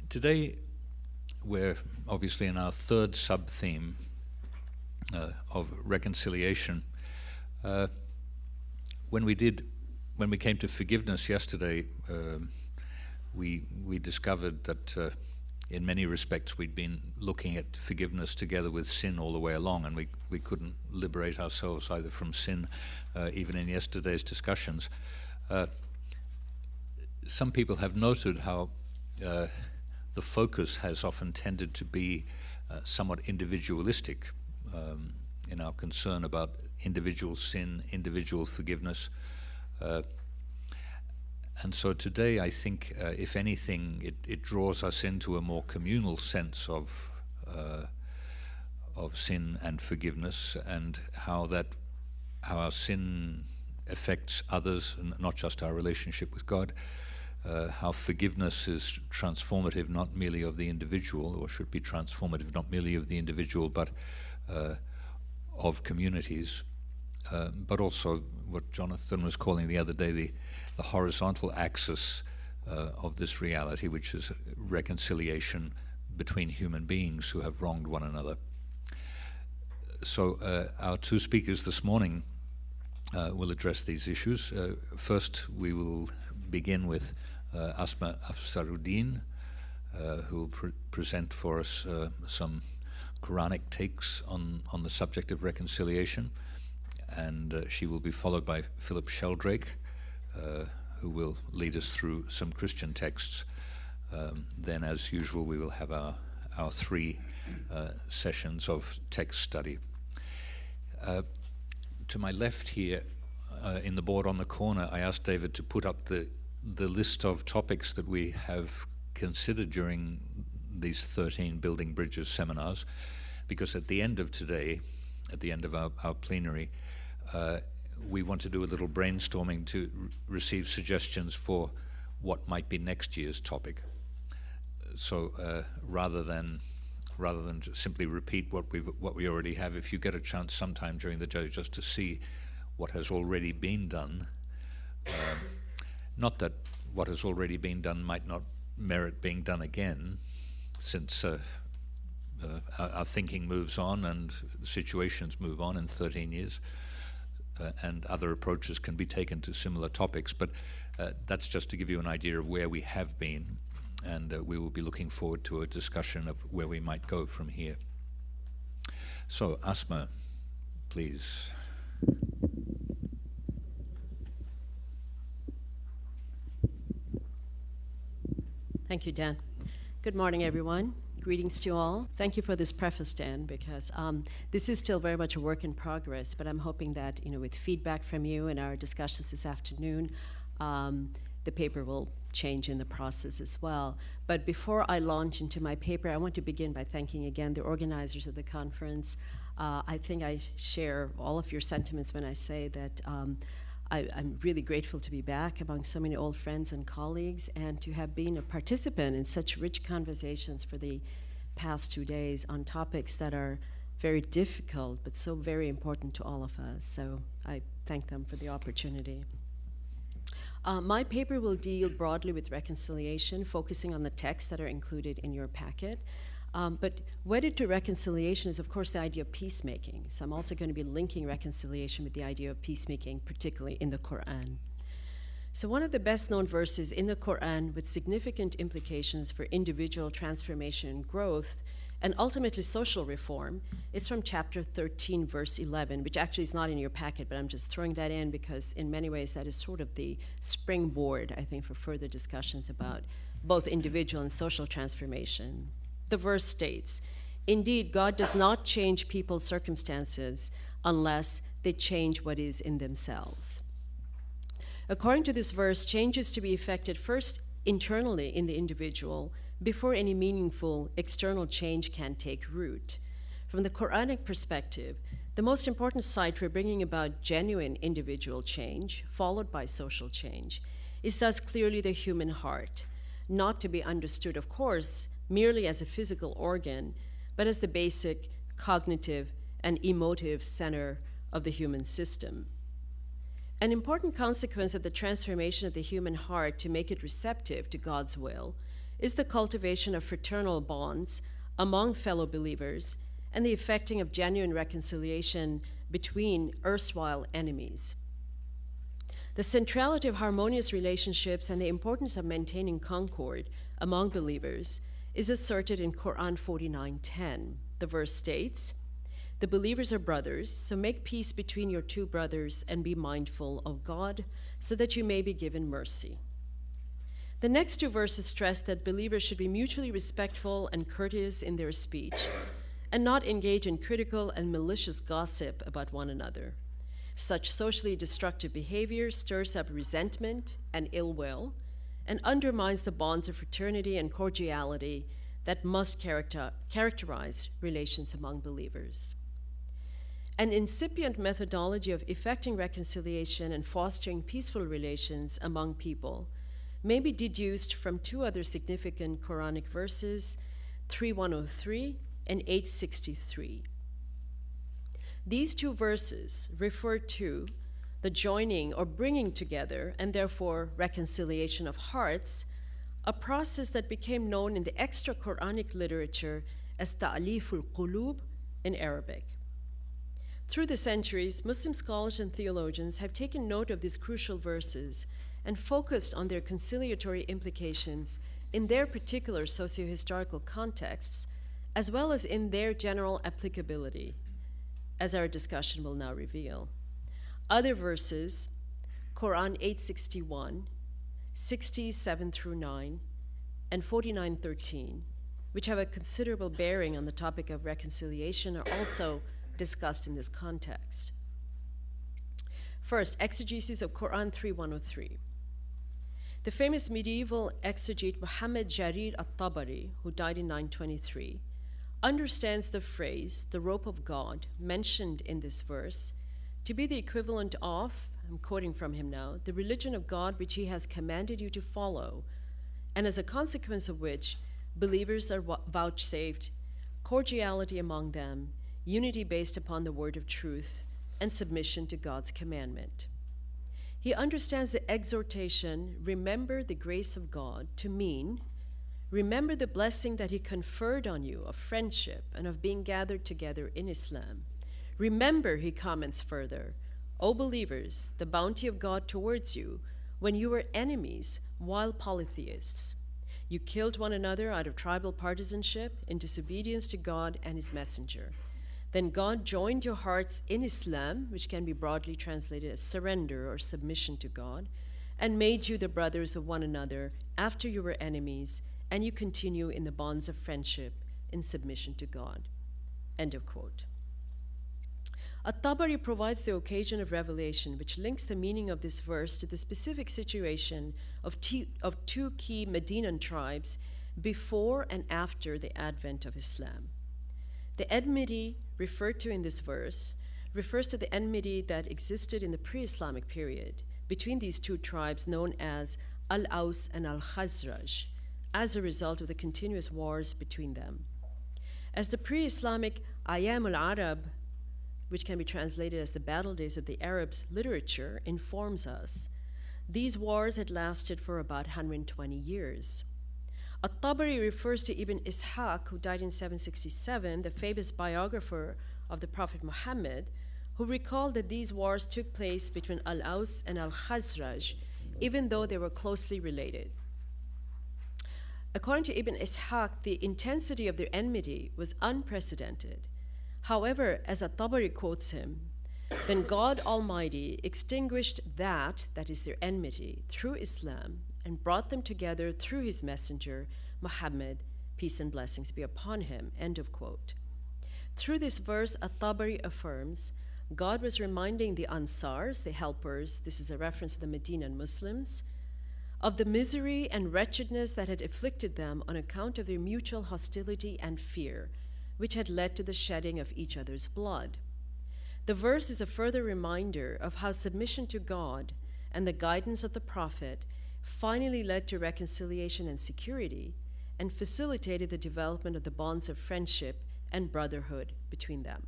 Today, we're obviously in our third sub-theme of reconciliation. When we came to forgiveness yesterday, we discovered that in many respects we'd been looking at forgiveness together with sin all the way along, and we couldn't liberate ourselves either from sin, even in yesterday's discussions. Some people have noted how the focus has often tended to be somewhat individualistic in our concern about individual sin, individual forgiveness. And so today, I think, if anything, it draws us into a more communal sense of sin and forgiveness, and how our sin affects others, and not just our relationship with God. How forgiveness is transformative not merely of the individual, or should be transformative not merely of the individual, but of communities. But also what Jonathan was calling the other day the horizontal axis of this reality, which is reconciliation between human beings who have wronged one another. So our two speakers this morning will address these issues. First, we will begin with Asma Afsaruddin, who will present for us some Quranic takes on the subject of reconciliation. And she will be followed by Philip Sheldrake, who will lead us through some Christian texts. Then, as usual, we will have our three sessions of text study. To my left here, in the board on the corner, I asked David to put up the list of topics that we have considered during these 13 Building Bridges seminars, because at the end of today, at the end of our plenary, we want to do a little brainstorming to receive suggestions for what might be next year's topic. So rather than simply repeat what we already have, if you get a chance sometime during the day just to see what has already been done, not that what has already been done might not merit being done again, since our thinking moves on and situations move on in 13 years, and other approaches can be taken to similar topics. But that's just to give you an idea of where we have been, and we will be looking forward to a discussion of where we might go from here. So, Asma, please. Thank you, Dan. Good morning, everyone. Greetings to you all. Thank you for this preface, Dan, because this is still very much a work in progress, but I'm hoping that, with feedback from you and our discussions this afternoon, the paper will change in the process as well. But before I launch into my paper, I want to begin by thanking again the organizers of the conference. I think I share all of your sentiments when I say that I'm really grateful to be back among so many old friends and colleagues, and to have been a participant in such rich conversations for the past 2 days on topics that are very difficult but so very important to all of us. So I thank them for the opportunity. My paper will deal broadly with reconciliation, focusing on the texts that are included in your packet. But wedded to reconciliation is, of course, the idea of peacemaking. So I'm also going to be linking reconciliation with the idea of peacemaking, particularly in the Quran. So one of the best-known verses in the Quran with significant implications for individual transformation and growth, and ultimately social reform, is from chapter 13, verse 11, which actually is not in your packet, but I'm just throwing that in because in many ways that is sort of the springboard, I think, for further discussions about both individual and social transformation. The verse states, "Indeed, God does not change people's circumstances unless they change what is in themselves." According to this verse, change is to be effected first internally in the individual before any meaningful external change can take root. From the Quranic perspective, the most important site for bringing about genuine individual change, followed by social change, is thus clearly the human heart, not to be understood, of course, merely as a physical organ, but as the basic cognitive and emotive center of the human system. An important consequence of the transformation of the human heart to make it receptive to God's will is the cultivation of fraternal bonds among fellow believers and the effecting of genuine reconciliation between erstwhile enemies. The centrality of harmonious relationships and the importance of maintaining concord among believers is asserted in Quran 49:10. The verse states, "The believers are brothers, so make peace between your two brothers and be mindful of God, so that you may be given mercy." The next two verses stress that believers should be mutually respectful and courteous in their speech and not engage in critical and malicious gossip about one another. Such socially destructive behavior stirs up resentment and ill will and undermines the bonds of fraternity and cordiality that must characterize relations among believers. An incipient methodology of effecting reconciliation and fostering peaceful relations among people may be deduced from two other significant Quranic verses, 3:103 and 8:63. These two verses refer to the joining or bringing together, and therefore reconciliation of hearts, a process that became known in the extra Quranic literature as ta'liful qulub in Arabic. Through the centuries, Muslim scholars and theologians have taken note of these crucial verses and focused on their conciliatory implications in their particular socio-historical contexts, as well as in their general applicability, as our discussion will now reveal. Other verses, Quran 8:61, 60:7-9, and 49:13, which have a considerable bearing on the topic of reconciliation, are also discussed in this context. First, exegesis of Quran 3:103. The famous medieval exegete Muhammad Jarir at-Tabari, who died in 923, understands the phrase, the rope of God, mentioned in this verse, to be the equivalent of, I'm quoting from him now, the religion of God which he has commanded you to follow, and as a consequence of which, believers are vouchsafed cordiality among them, unity based upon the word of truth, and submission to God's commandment. He understands the exhortation, remember the grace of God, to mean, remember the blessing that he conferred on you of friendship and of being gathered together in Islam. Remember, he comments further, O believers, the bounty of God towards you when you were enemies while polytheists. You killed one another out of tribal partisanship in disobedience to God and his messenger. Then God joined your hearts in Islam, which can be broadly translated as surrender or submission to God, and made you the brothers of one another after you were enemies, and you continue in the bonds of friendship in submission to God. End of quote. At-Tabari provides the occasion of revelation, which links the meaning of this verse to the specific situation of two key Medinan tribes before and after the advent of Islam. The enmity referred to in this verse refers to the enmity that existed in the pre-Islamic period between these two tribes known as Al-Aus and Al-Khazraj as a result of the continuous wars between them. As the pre-Islamic Ayyam al-Arab, which can be translated as the battle days of the Arabs literature, informs us, these wars had lasted for about 120 years. At-Tabari refers to Ibn Ishaq, who died in 767, the famous biographer of the Prophet Muhammad, who recalled that these wars took place between Al-Aus and Al-Khazraj, even though they were closely related. According to Ibn Ishaq, the intensity of their enmity was unprecedented. However, as At-Tabari quotes him, then God Almighty extinguished that is their enmity, through Islam, and brought them together through his messenger, Muhammad, peace and blessings be upon him, end of quote. Through this verse, At-Tabari affirms God was reminding the Ansars, the helpers, this is a reference to the Medinan Muslims, of the misery and wretchedness that had afflicted them on account of their mutual hostility and fear, which had led to the shedding of each other's blood. The verse is a further reminder of how submission to God and the guidance of the Prophet finally led to reconciliation and security and facilitated the development of the bonds of friendship and brotherhood between them.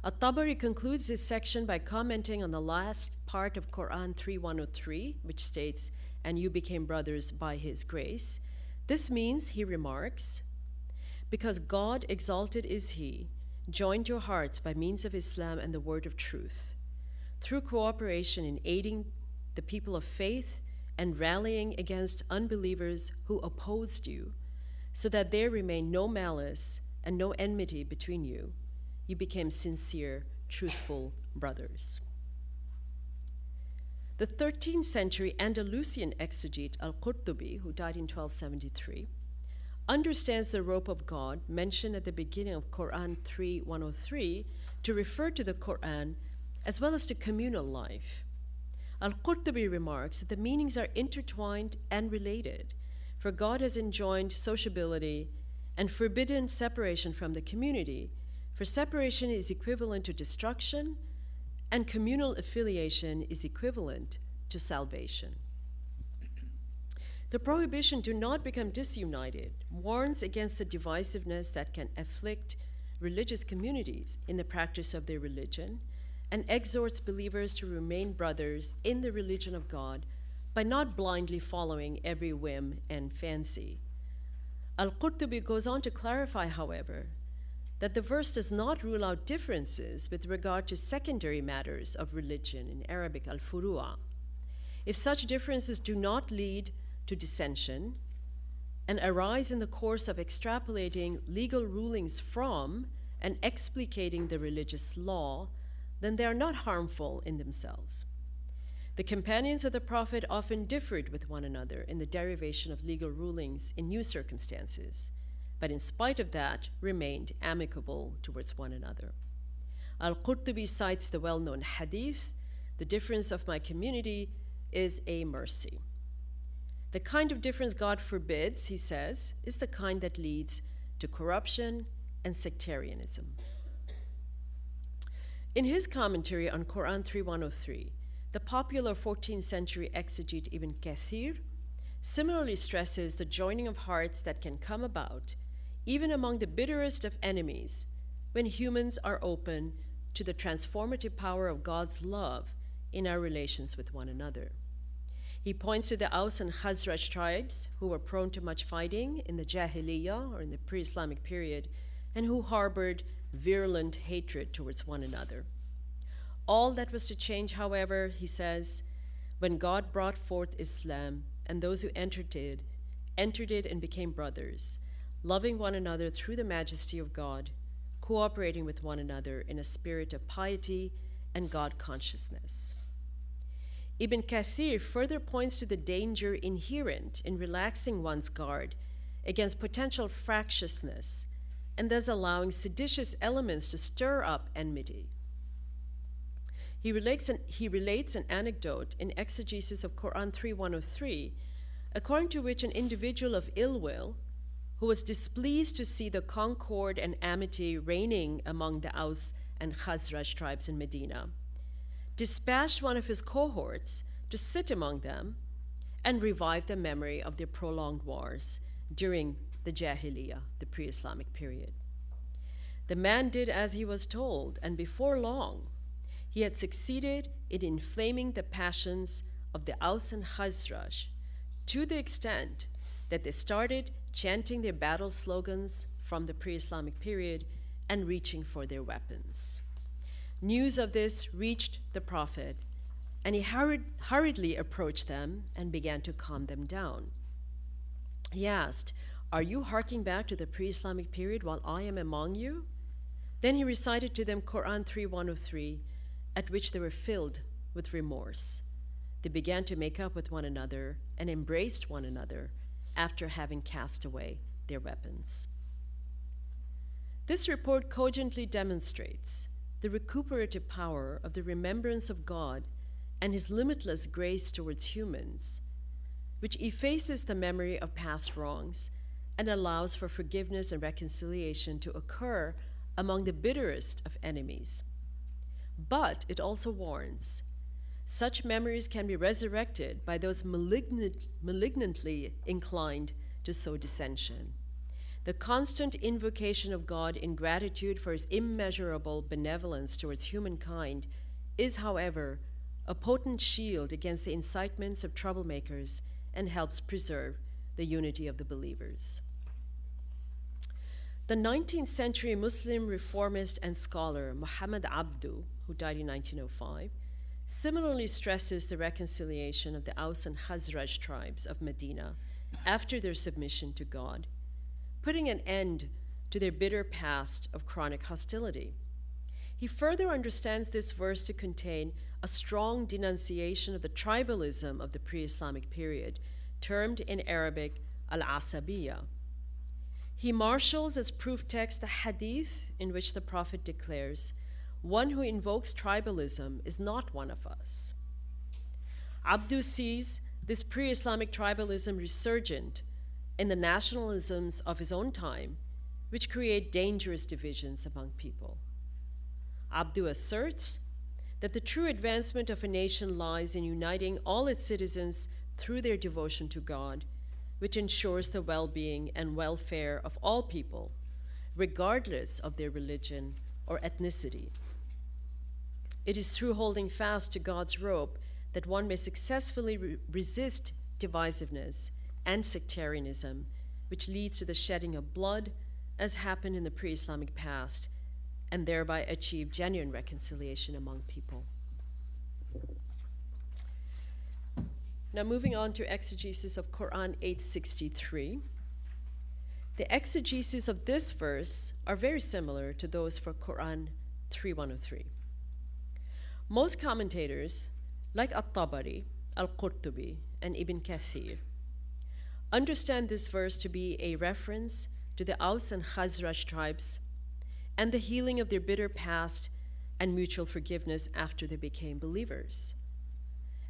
At-Tabari concludes this section by commenting on the last part of Quran 3:103, which states, and you became brothers by his grace. This means, he remarks, because God exalted is he, joined your hearts by means of Islam and the word of truth, through cooperation in aiding the people of faith and rallying against unbelievers who opposed you, so that there remained no malice and no enmity between you. You became sincere, truthful brothers. The 13th century Andalusian exegete Al-Qurtubi, who died in 1273, understands the rope of God mentioned at the beginning of Quran 3:103 to refer to the Quran as well as to communal life. Al-Qurtubi remarks that the meanings are intertwined and related, for God has enjoined sociability and forbidden separation from the community, for separation is equivalent to destruction and communal affiliation is equivalent to salvation. The prohibition "do not become disunited" warns against the divisiveness that can afflict religious communities in the practice of their religion and exhorts believers to remain brothers in the religion of God by not blindly following every whim and fancy. Al-Qurtubi goes on to clarify, however, that the verse does not rule out differences with regard to secondary matters of religion, in Arabic al-furu'a. If such differences do not lead to dissension and arise in the course of extrapolating legal rulings from and explicating the religious law, then they are not harmful in themselves. The companions of the Prophet often differed with one another in the derivation of legal rulings in new circumstances, but in spite of that remained amicable towards one another. Al-Qurtubi cites the well-known hadith, "The difference of my community is a mercy." The kind of difference God forbids, he says, is the kind that leads to corruption and sectarianism. In his commentary on Quran 3:103, the popular 14th century exegete Ibn Kathir similarly stresses the joining of hearts that can come about even among the bitterest of enemies when humans are open to the transformative power of God's love in our relations with one another. He points to the Aus and Khazraj tribes who were prone to much fighting in the Jahiliyyah, or in the pre-Islamic period, and who harbored virulent hatred towards one another. All that was to change, however, he says, when God brought forth Islam, and those who entered it and became brothers, loving one another through the majesty of God, cooperating with one another in a spirit of piety and God consciousness. Ibn Kathir further points to the danger inherent in relaxing one's guard against potential fractiousness and thus allowing seditious elements to stir up enmity. He relates an anecdote in exegesis of Quran 3:103, according to which an individual of ill will, who was displeased to see the concord and amity reigning among the Aus and Khazraj tribes in Medina, dispatched one of his cohorts to sit among them and revive the memory of their prolonged wars during the Jahiliyyah, the pre-Islamic period. The man did as he was told, and before long, he had succeeded in inflaming the passions of the Aus and Khazraj to the extent that they started chanting their battle slogans from the pre-Islamic period and reaching for their weapons. News of this reached the Prophet, and he hurriedly approached them and began to calm them down. He asked, "Are you harking back to the pre-Islamic period while I am among you?" Then he recited to them Quran 3:103, at which they were filled with remorse. They began to make up with one another and embraced one another after having cast away their weapons. This report cogently demonstrates the recuperative power of the remembrance of God and his limitless grace towards humans, which effaces the memory of past wrongs and allows for forgiveness and reconciliation to occur among the bitterest of enemies. But it also warns, such memories can be resurrected by those malignantly inclined to sow dissension. The constant invocation of God in gratitude for his immeasurable benevolence towards humankind is, however, a potent shield against the incitements of troublemakers and helps preserve the unity of the believers. The 19th century Muslim reformist and scholar Muhammad Abdu, who died in 1905, similarly stresses the reconciliation of the Aus and Khazraj tribes of Medina after their submission to God, putting an end to their bitter past of chronic hostility. He further understands this verse to contain a strong denunciation of the tribalism of the pre-Islamic period, termed in Arabic al-Asabiyya. He marshals as proof text the hadith in which the Prophet declares, "One who invokes tribalism is not one of us." Abdu sees this pre-Islamic tribalism resurgent in the nationalisms of his own time, which create dangerous divisions among people. Abdu asserts that the true advancement of a nation lies in uniting all its citizens through their devotion to God, which ensures the well-being and welfare of all people, regardless of their religion or ethnicity. It is through holding fast to God's rope that one may successfully resist divisiveness and sectarianism, which leads to the shedding of blood, as happened in the pre-Islamic past, and thereby achieve genuine reconciliation among people. Now moving on to exegesis of Quran 863. The exegesis of this verse are very similar to those for Quran 3103. Most commentators, like At-Tabari, Al-Qurtubi, and Ibn Kathir, understand this verse to be a reference to the Aus and Khazraj tribes and the healing of their bitter past and mutual forgiveness after they became believers,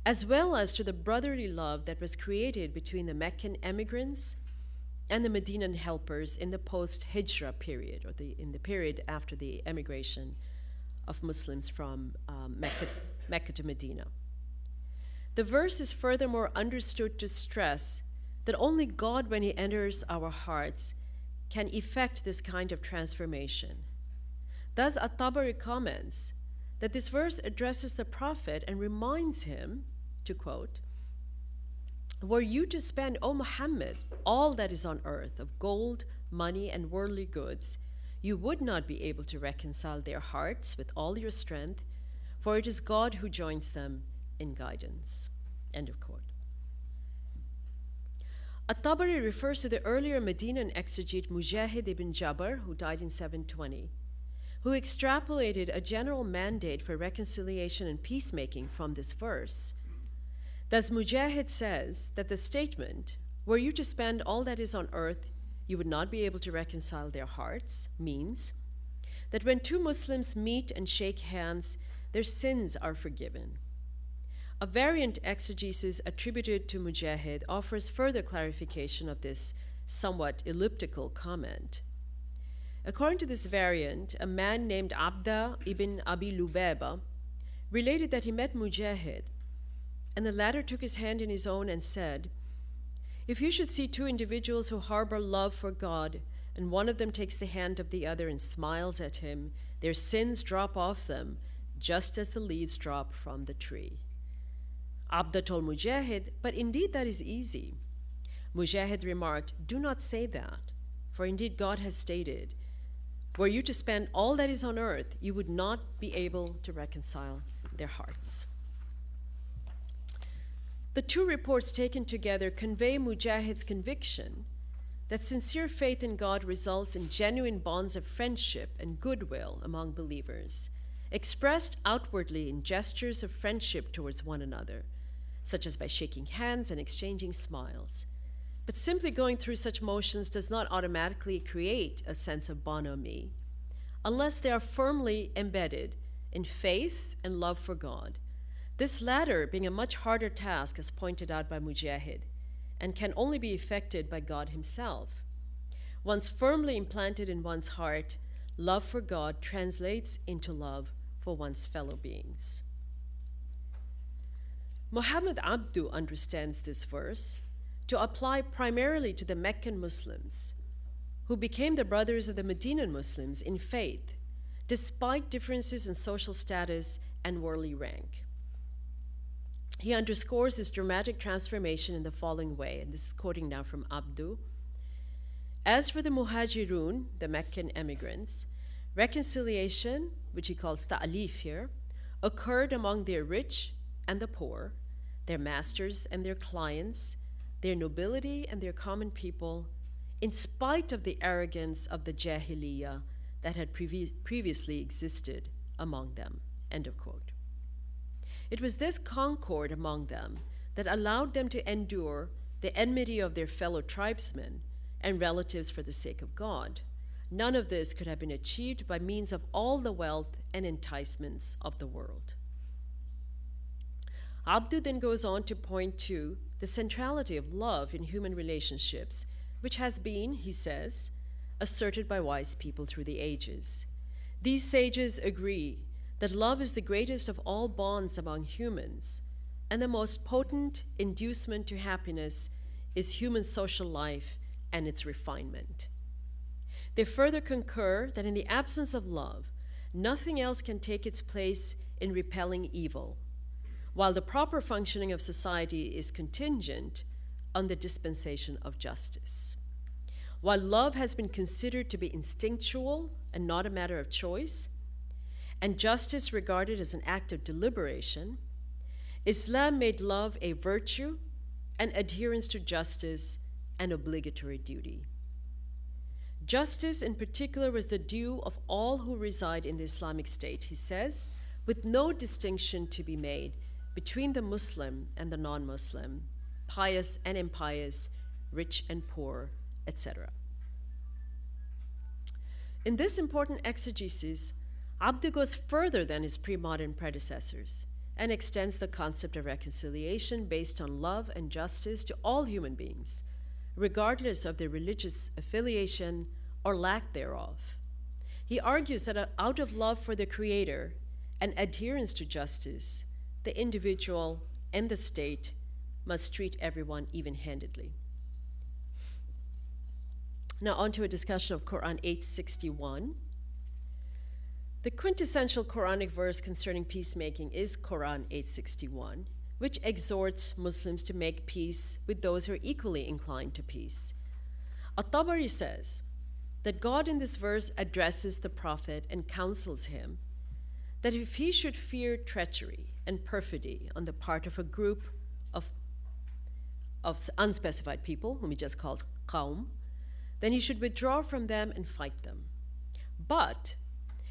as well as to the brotherly love that was created between the Meccan emigrants and the Medinan helpers in the post-Hijra period, or in the period after the emigration of Muslims from Mecca to Medina. The verse is furthermore understood to stress that only God, when he enters our hearts, can effect this kind of transformation. Thus, At-Tabari comments that this verse addresses the Prophet and reminds him, to quote, "Were you to spend, O Muhammad, all that is on earth of gold, money, and worldly goods, you would not be able to reconcile their hearts with all your strength, for it is God who joins them in guidance." End of quote. At-Tabari refers to the earlier Medinan exegete Mujahid ibn Jabr, who died in 720, who extrapolated a general mandate for reconciliation and peacemaking from this verse. Thus, Mujahid says that the statement, "Were you to spend all that is on earth, you would not be able to reconcile their hearts," means that when two Muslims meet and shake hands, their sins are forgiven. A variant exegesis attributed to Mujahid offers further clarification of this somewhat elliptical comment. According to this variant, a man named Abda ibn Abi Lubaba related that he met Mujahid, and the latter took his hand in his own and said, "If you should see two individuals who harbor love for God, and one of them takes the hand of the other and smiles at him, their sins drop off them, just as the leaves drop from the tree." Abda told Mujahid, "But indeed that is easy." Mujahid remarked, "Do not say that, for indeed God has stated, 'Were you to spend all that is on earth, you would not be able to reconcile their hearts.'" The two reports taken together convey Mujahid's conviction that sincere faith in God results in genuine bonds of friendship and goodwill among believers, expressed outwardly in gestures of friendship towards one another, such as by shaking hands and exchanging smiles. But simply going through such motions does not automatically create a sense of bonhomie, unless they are firmly embedded in faith and love for God. This latter being a much harder task, as pointed out by Mujahid, and can only be effected by God himself. Once firmly implanted in one's heart, love for God translates into love for one's fellow beings. Muhammad Abdu understands this verse to apply primarily to the Meccan Muslims, who became the brothers of the Medinan Muslims in faith, despite differences in social status and worldly rank. He underscores this dramatic transformation in the following way, and this is quoting now from Abdu. As for the Muhajirun, the Meccan emigrants, reconciliation, which he calls ta'alif here, occurred among their rich and the poor, their masters and their clients, their nobility and their common people, in spite of the arrogance of the Jahiliyyah that had previously existed among them. End of quote. It was this concord among them that allowed them to endure the enmity of their fellow tribesmen and relatives for the sake of God. None of this could have been achieved by means of all the wealth and enticements of the world. Abdu then goes on to point to the centrality of love in human relationships, which has been, he says, asserted by wise people through the ages. These sages agree that love is the greatest of all bonds among humans, and the most potent inducement to happiness is human social life and its refinement. They further concur that in the absence of love, nothing else can take its place in repelling evil, while the proper functioning of society is contingent on the dispensation of justice. While love has been considered to be instinctual and not a matter of choice, and justice regarded as an act of deliberation, Islam made love a virtue and adherence to justice an obligatory duty. Justice in particular was the due of all who reside in the Islamic State, he says, with no distinction to be made between the Muslim and the non-Muslim, pious and impious, rich and poor, etc. In this important exegesis, Abdu goes further than his pre-modern predecessors and extends the concept of reconciliation based on love and justice to all human beings, regardless of their religious affiliation or lack thereof. He argues that out of love for the Creator and adherence to justice, the individual and the state must treat everyone even-handedly. Now on to a discussion of Quran 861. The quintessential Quranic verse concerning peacemaking is Quran 861, which exhorts Muslims to make peace with those who are equally inclined to peace. At-Tabari says that God in this verse addresses the Prophet and counsels him that if he should fear treachery and perfidy on the part of a group of unspecified people, whom he just calls qawm, then he should withdraw from them and fight them. But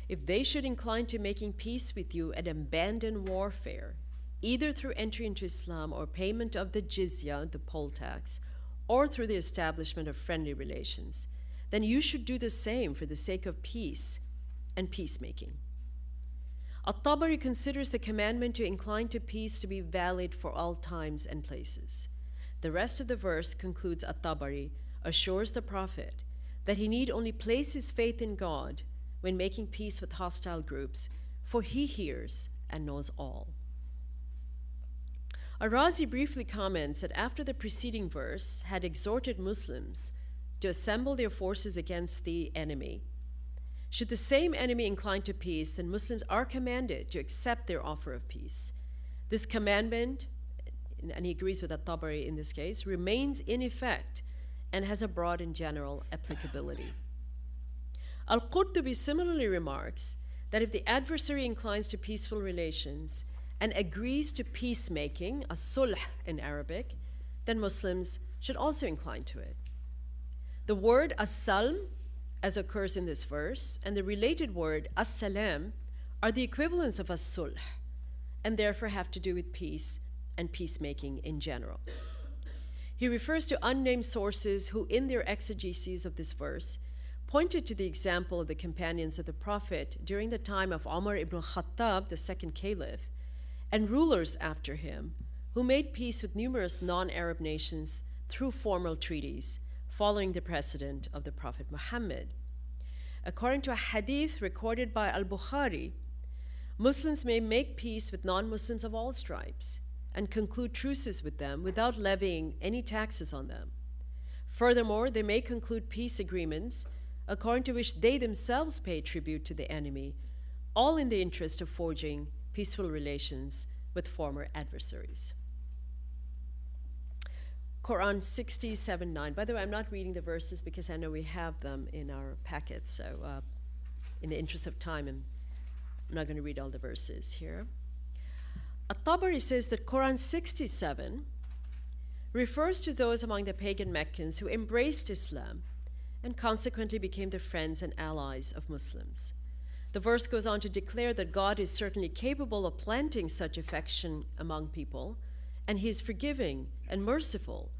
if they should incline to making peace with you and abandon warfare, either through entry into Islam or payment of the jizya, the poll tax, or through the establishment of friendly relations, then you should do the same for the sake of peace and peacemaking. At-Tabari considers the commandment to incline to peace to be valid for all times and places. The rest of the verse, concludes At-Tabari, assures the Prophet that he need only place his faith in God when making peace with hostile groups, for he hears and knows all. Ar-Razi briefly comments that after the preceding verse had exhorted Muslims to assemble their forces against the enemy, should the same enemy incline to peace, then Muslims are commanded to accept their offer of peace. This commandment, and he agrees with At-Tabari in this case, remains in effect and has a broad and general applicability. Al-Qurtubi similarly remarks that if the adversary inclines to peaceful relations and agrees to peacemaking, as-sulh in Arabic, then Muslims should also incline to it. The word as-salm, as occurs in this verse, and the related word as-salam are the equivalents of as-sulh, and therefore have to do with peace and peacemaking in general. He refers to unnamed sources who, in their exegeses of this verse, pointed to the example of the companions of the Prophet during the time of Umar ibn Khattab, the second caliph, and rulers after him, who made peace with numerous non-Arab nations through formal treaties, following the precedent of the Prophet Muhammad. According to a hadith recorded by al-Bukhari, Muslims may make peace with non-Muslims of all stripes and conclude truces with them without levying any taxes on them. Furthermore, they may conclude peace agreements according to which they themselves pay tribute to the enemy, all in the interest of forging peaceful relations with former adversaries. Quran 67:9. By the way, I'm not reading the verses because I know we have them in our packets, so in the interest of time, I'm not going to read all the verses here. At-Tabari says that Quran 67 refers to those among the pagan Meccans who embraced Islam and consequently became the friends and allies of Muslims. The verse goes on to declare that God is certainly capable of planting such affection among people, and he is forgiving and merciful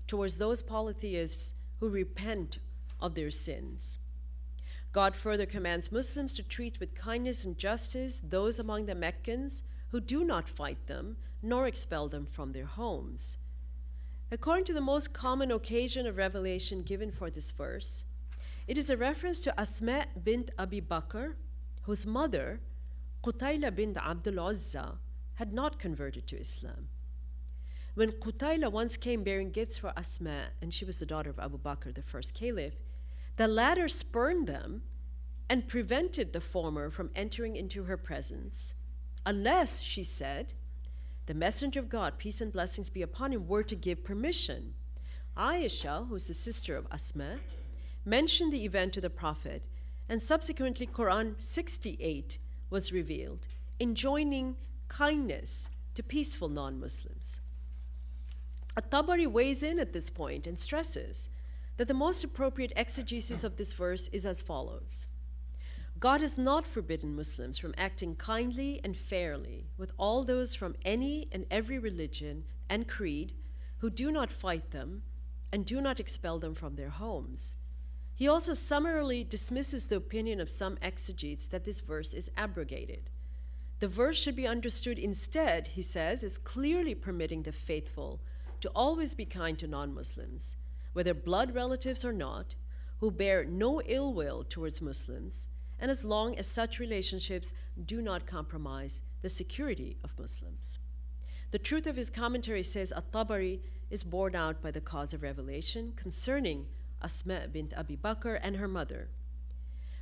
towards those polytheists who repent of their sins. God further commands Muslims to treat with kindness and justice those among the Meccans who do not fight them nor expel them from their homes. According to the most common occasion of revelation given for this verse, it is a reference to Asma bint Abi Bakr, whose mother, Qutayla bint Abdul Uzza, had not converted to Islam. When Qutayla once came bearing gifts for Asma, and she was the daughter of Abu Bakr, the first caliph, the latter spurned them and prevented the former from entering into her presence, unless, she said, the Messenger of God, peace and blessings be upon him, were to give permission. Aisha, who is the sister of Asma, mentioned the event to the Prophet, and subsequently Quran 68 was revealed, enjoining kindness to peaceful non-Muslims. At-Tabari weighs in at this point and stresses that the most appropriate exegesis of this verse is as follows. God has not forbidden Muslims from acting kindly and fairly with all those from any and every religion and creed who do not fight them and do not expel them from their homes. He also summarily dismisses the opinion of some exegetes that this verse is abrogated. The verse should be understood instead, he says, as clearly permitting the faithful to always be kind to non-Muslims, whether blood relatives or not, who bear no ill will towards Muslims, and as long as such relationships do not compromise the security of Muslims. The truth of his commentary says At-Tabari is borne out by the cause of revelation concerning Asma bint Abi Bakr and her mother.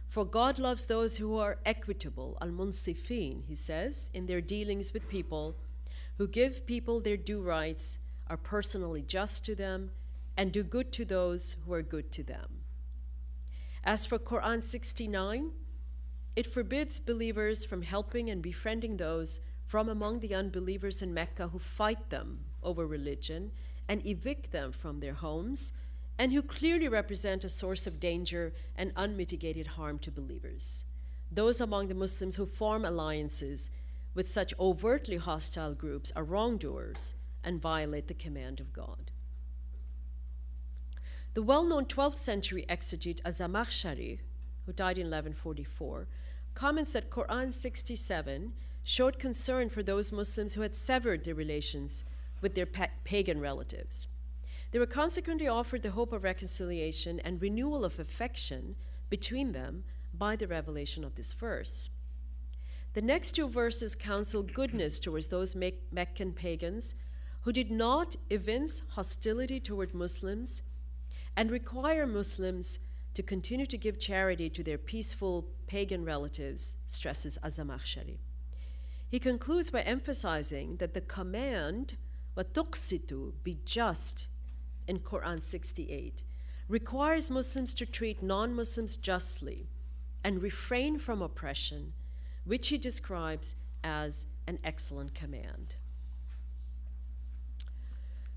For God loves those who are equitable, al-munsifin, he says, in their dealings with people, who give people their due rights, are personally just to them, and do good to those who are good to them. As for Quran 69, it forbids believers from helping and befriending those from among the unbelievers in Mecca who fight them over religion and evict them from their homes, and who clearly represent a source of danger and unmitigated harm to believers. Those among the Muslims who form alliances with such overtly hostile groups are wrongdoers and violate the command of God. The well-known 12th century exegete Az-Zamakhshari, who died in 1144, comments that Quran 67 showed concern for those Muslims who had severed their relations with their pagan relatives. They were consequently offered the hope of reconciliation and renewal of affection between them by the revelation of this verse. The next two verses counsel goodness towards those Meccan pagans who did not evince hostility toward Muslims and require Muslims to continue to give charity to their peaceful pagan relatives, stresses Az-Zamakhshari. He concludes by emphasizing that the command, وَتُقْسِتُ, be just, in Quran 68, requires Muslims to treat non-Muslims justly and refrain from oppression, which he describes as an excellent command.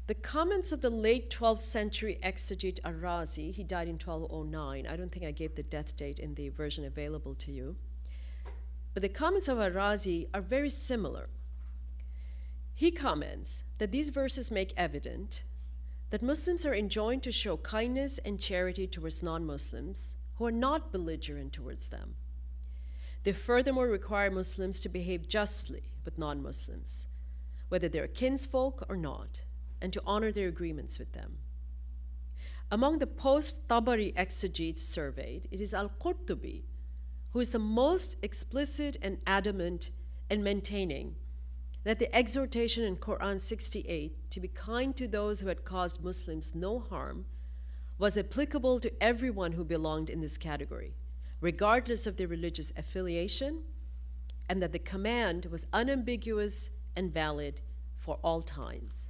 The comments of the late 12th century exegete Ar-Razi, he died in 1209. I don't think I gave the death date in the version available to you. But the comments of Ar-Razi are very similar. He comments that these verses make evident that Muslims are enjoined to show kindness and charity towards non-Muslims who are not belligerent towards them. They furthermore require Muslims to behave justly with non-Muslims, whether they're kinsfolk or not, and to honor their agreements with them. Among the post-Tabari exegetes surveyed, it is Al-Qurtubi who is the most explicit and adamant in maintaining that the exhortation in Quran 68 to be kind to those who had caused Muslims no harm was applicable to everyone who belonged in this category, regardless of their religious affiliation, and that the command was unambiguous and valid for all times.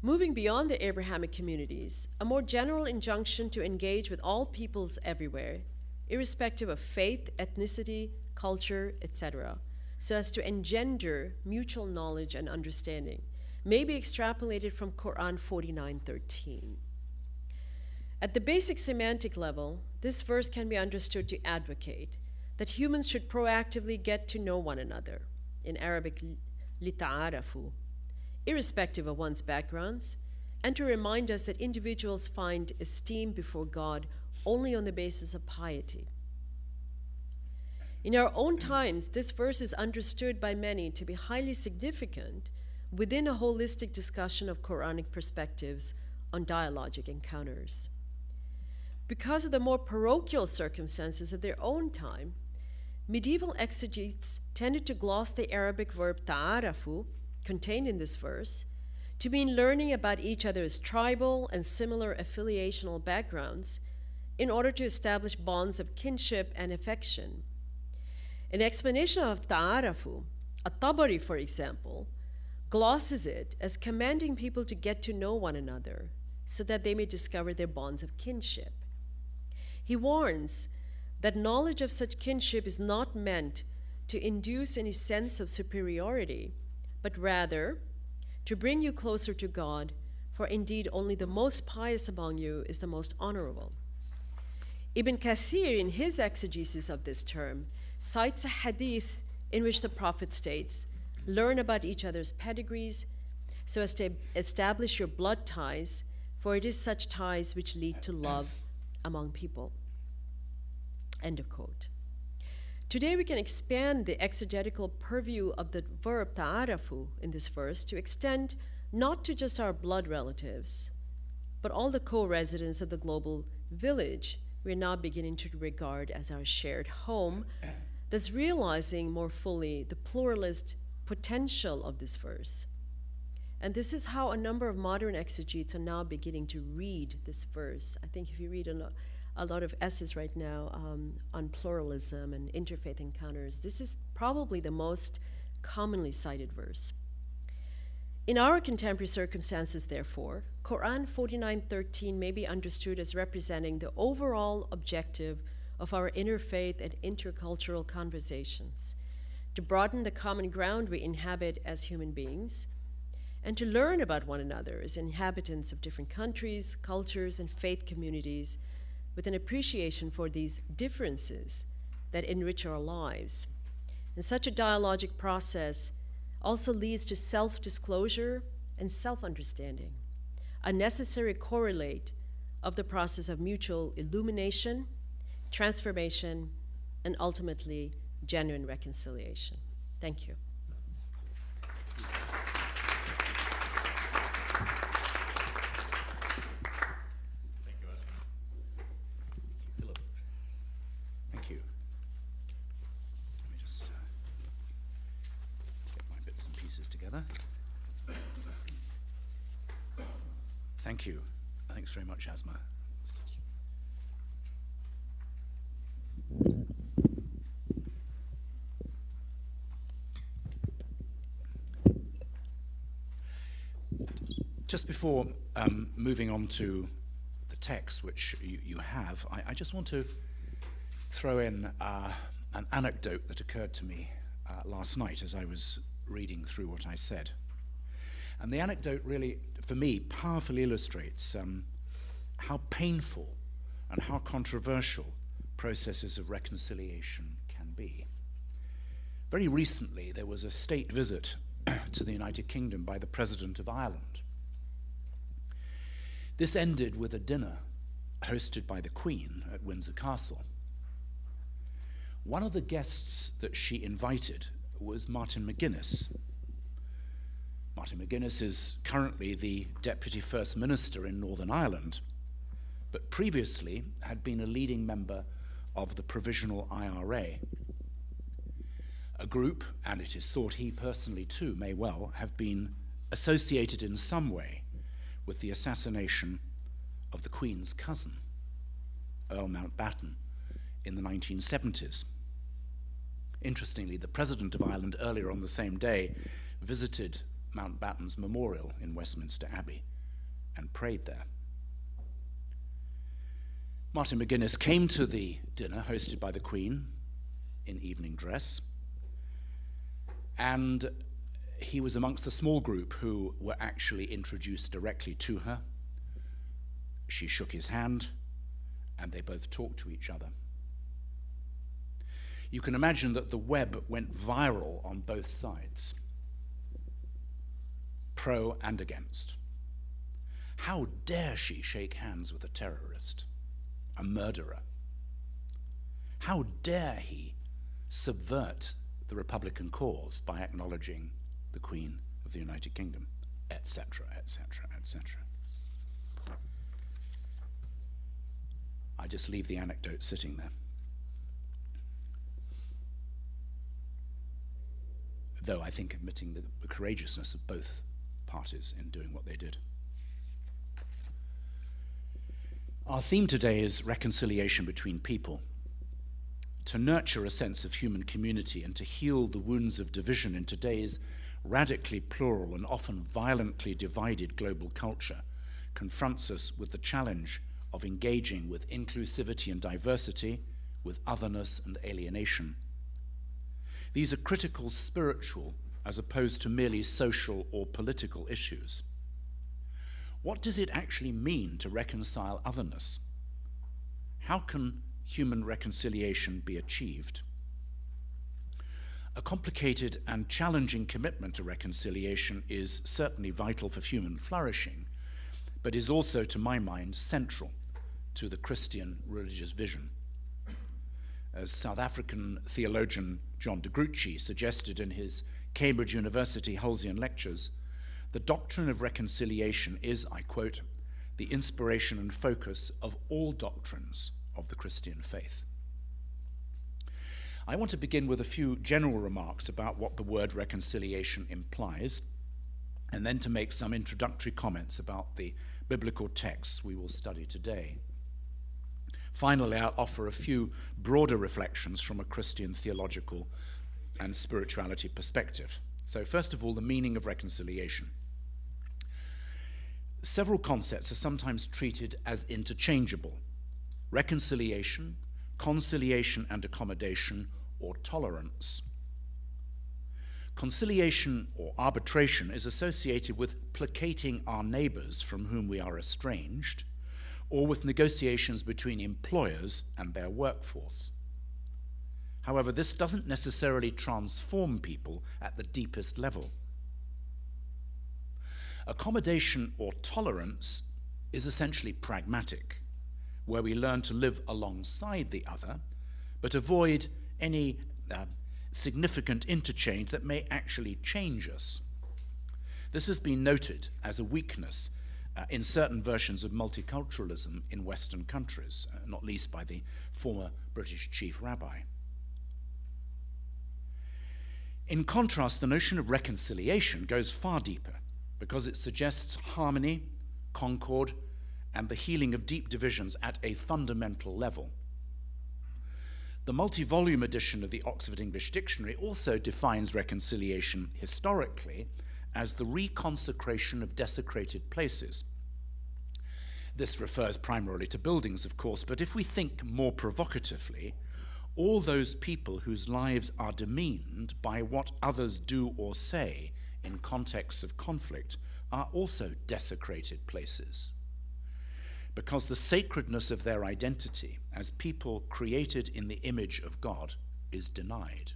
Moving beyond the Abrahamic communities, a more general injunction to engage with all peoples everywhere, irrespective of faith, ethnicity, culture, etc., so as to engender mutual knowledge and understanding, may be extrapolated from Quran 49:13. At the basic semantic level, this verse can be understood to advocate that humans should proactively get to know one another, in Arabic, لِتَعَارَفُوا, irrespective of one's backgrounds, and to remind us that individuals find esteem before God only on the basis of piety. In our own times, this verse is understood by many to be highly significant within a holistic discussion of Quranic perspectives on dialogic encounters. Because of the more parochial circumstances of their own time, medieval exegetes tended to gloss the Arabic verb ta'arafu, contained in this verse, to mean learning about each other's tribal and similar affiliational backgrounds in order to establish bonds of kinship and affection. An explanation of ta'arafu, at-Tabari, for example, glosses it as commanding people to get to know one another so that they may discover their bonds of kinship. He warns that knowledge of such kinship is not meant to induce any sense of superiority, but rather to bring you closer to God, for indeed only the most pious among you is the most honorable. Ibn Kathir, in his exegesis of this term, cites a hadith in which the Prophet states, "Learn about each other's pedigrees so as to establish your blood ties, for it is such ties which lead to love among people." End of quote. Today we can expand the exegetical purview of the verb ta'arafu in this verse to extend not to just our blood relatives, but all the co-residents of the global village we are now beginning to regard as our shared home, thus realizing more fully the pluralist potential of this verse. And this is how a number of modern exegetes are now beginning to read this verse. I think if you read a lot of essays right now on pluralism and interfaith encounters, this is probably the most commonly cited verse. In our contemporary circumstances, therefore, Quran 49:13 may be understood as representing the overall objective of our interfaith and intercultural conversations, to broaden the common ground we inhabit as human beings, and to learn about one another as inhabitants of different countries, cultures, and faith communities, with an appreciation for these differences that enrich our lives. And such a dialogic process also leads to self-disclosure and self-understanding, a necessary correlate of the process of mutual illumination, transformation, and ultimately genuine reconciliation. Thank you. Thank you, Asma. Philip. Thank you. Let me just get my bits and pieces together. Thank you. Thanks very much, Asma. Just before moving on to the text, which you have, I just want to throw in an anecdote that occurred to me last night as I was reading through what I said. And the anecdote really, for me, powerfully illustrates how painful and how controversial processes of reconciliation can be. Very recently, there was a state visit to the United Kingdom by the President of Ireland. This ended with a dinner hosted by the Queen at Windsor Castle. One of the guests that she invited was Martin McGuinness. Martin McGuinness is currently the Deputy First Minister in Northern Ireland, but previously had been a leading member of the Provisional IRA, a group, and it is thought he personally too may well have been associated in some way with the assassination of the Queen's cousin, Earl Mountbatten, in the 1970s. Interestingly, the President of Ireland earlier on the same day visited Mountbatten's memorial in Westminster Abbey and prayed there. Martin McGuinness came to the dinner hosted by the Queen in evening dress, and he was amongst the small group who were actually introduced directly to her. She shook his hand, and they both talked to each other. You can imagine that the web went viral on both sides, pro and against. How dare she shake hands with a terrorist, a murderer? How dare he subvert the Republican cause by acknowledging the Queen of the United Kingdom, etc., etc., etc. I just leave the anecdote sitting there. Though I think admitting the courageousness of both parties in doing what they did. Our theme today is reconciliation between people. To nurture a sense of human community and to heal the wounds of division in today's radically plural and often violently divided global culture confronts us with the challenge of engaging with inclusivity and diversity, with otherness and alienation. These are critical spiritual as opposed to merely social or political issues. What does it actually mean to reconcile otherness? How can human reconciliation be achieved? A complicated and challenging commitment to reconciliation is certainly vital for human flourishing, but is also, to my mind, central to the Christian religious vision. As South African theologian John de Gruchy suggested in his Cambridge University Hulsian lectures, the doctrine of reconciliation is, I quote, the inspiration and focus of all doctrines of the Christian faith. I want to begin with a few general remarks about what the word reconciliation implies, and then to make some introductory comments about the biblical texts we will study today. Finally, I'll offer a few broader reflections from a Christian theological and spirituality perspective. So first of all, the meaning of reconciliation. Several concepts are sometimes treated as interchangeable: reconciliation, conciliation and accommodation, or tolerance. Conciliation or arbitration is associated with placating our neighbors from whom we are estranged, or with negotiations between employers and their workforce. However, this doesn't necessarily transform people at the deepest level. Accommodation or tolerance is essentially pragmatic, where we learn to live alongside the other, but avoid any significant interchange that may actually change us. This has been noted as a weakness in certain versions of multiculturalism in Western countries, not least by the former British chief rabbi. In contrast, the notion of reconciliation goes far deeper because it suggests harmony, concord, and the healing of deep divisions at a fundamental level. The multi-volume edition of the Oxford English Dictionary also defines reconciliation historically as the reconsecration of desecrated places. This refers primarily to buildings, of course, but if we think more provocatively, all those people whose lives are demeaned by what others do or say in contexts of conflict are also desecrated places, because the sacredness of their identity as people created in the image of God is denied.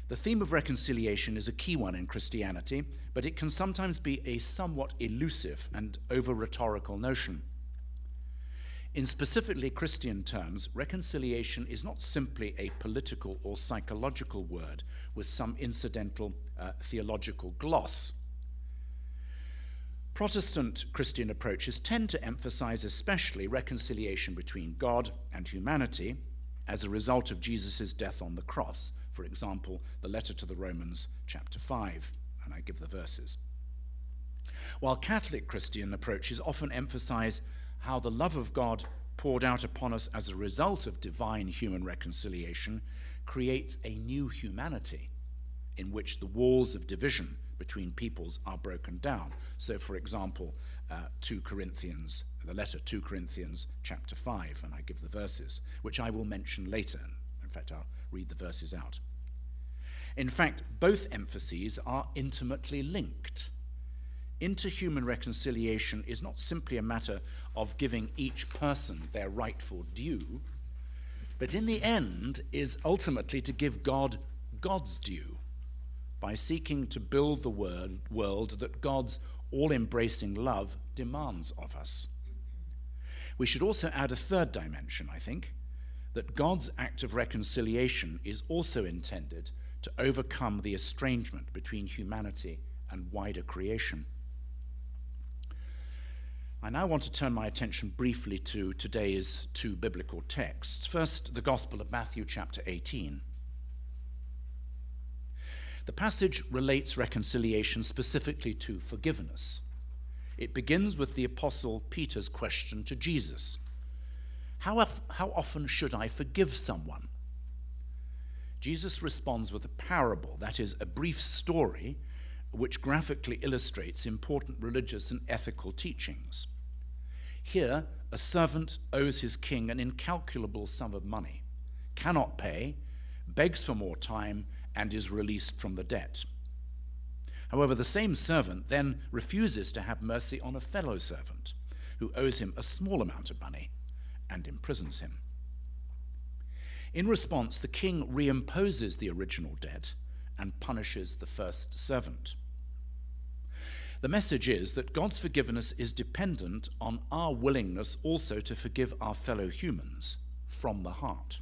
The theme of reconciliation is a key one in Christianity, but it can sometimes be a somewhat elusive and over-rhetorical notion. In specifically Christian terms, reconciliation is not simply a political or psychological word with some incidental theological gloss. Protestant Christian approaches tend to emphasize especially reconciliation between God and humanity as a result of Jesus' death on the cross. For example, the letter to the Romans, chapter 5, and I give the verses. While Catholic Christian approaches often emphasize how the love of God poured out upon us as a result of divine human reconciliation, creates a new humanity in which the walls of division between peoples are broken down. So, for example, 2 Corinthians, the letter 2 Corinthians chapter 5, and I give the verses, which I will mention later. In fact, I'll read the verses out. In fact, both emphases are intimately linked. Interhuman reconciliation is not simply a matter of giving each person their rightful due, but in the end is ultimately to give God God's due by seeking to build the world that God's all-embracing love demands of us. We should also add a third dimension, I think, that God's act of reconciliation is also intended to overcome the estrangement between humanity and wider creation. I now want to turn my attention briefly to today's 2 biblical texts. First, the Gospel of Matthew, chapter 18. The passage relates reconciliation specifically to forgiveness. It begins with the Apostle Peter's question to Jesus: How often should I forgive someone? Jesus responds with a parable, that is, a brief story, which graphically illustrates important religious and ethical teachings. Here, a servant owes his king an incalculable sum of money, cannot pay, begs for more time, and is released from the debt. However, the same servant then refuses to have mercy on a fellow servant who owes him a small amount of money and imprisons him. In response, the king reimposes the original debt and punishes the first servant. The message is that God's forgiveness is dependent on our willingness also to forgive our fellow humans from the heart.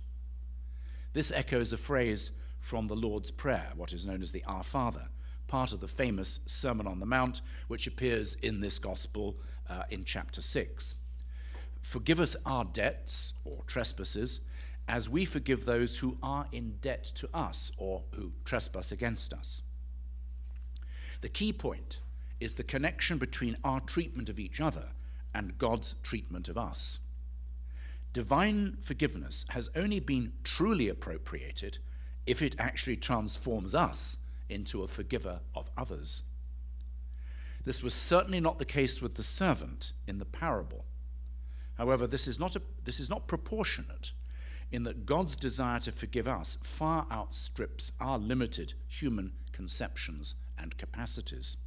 This echoes a phrase from the Lord's Prayer, what is known as the Our Father, part of the famous Sermon on the Mount, which appears in this Gospel in chapter 6. Forgive us our debts or trespasses, as we forgive those who are in debt to us or who trespass against us. The key point is the connection between our treatment of each other and God's treatment of us. Divine forgiveness has only been truly appropriated if it actually transforms us into a forgiver of others. This was certainly not the case with the servant in the parable. However, this is not proportionate, in that God's desire to forgive us far outstrips our limited human conceptions and capacities.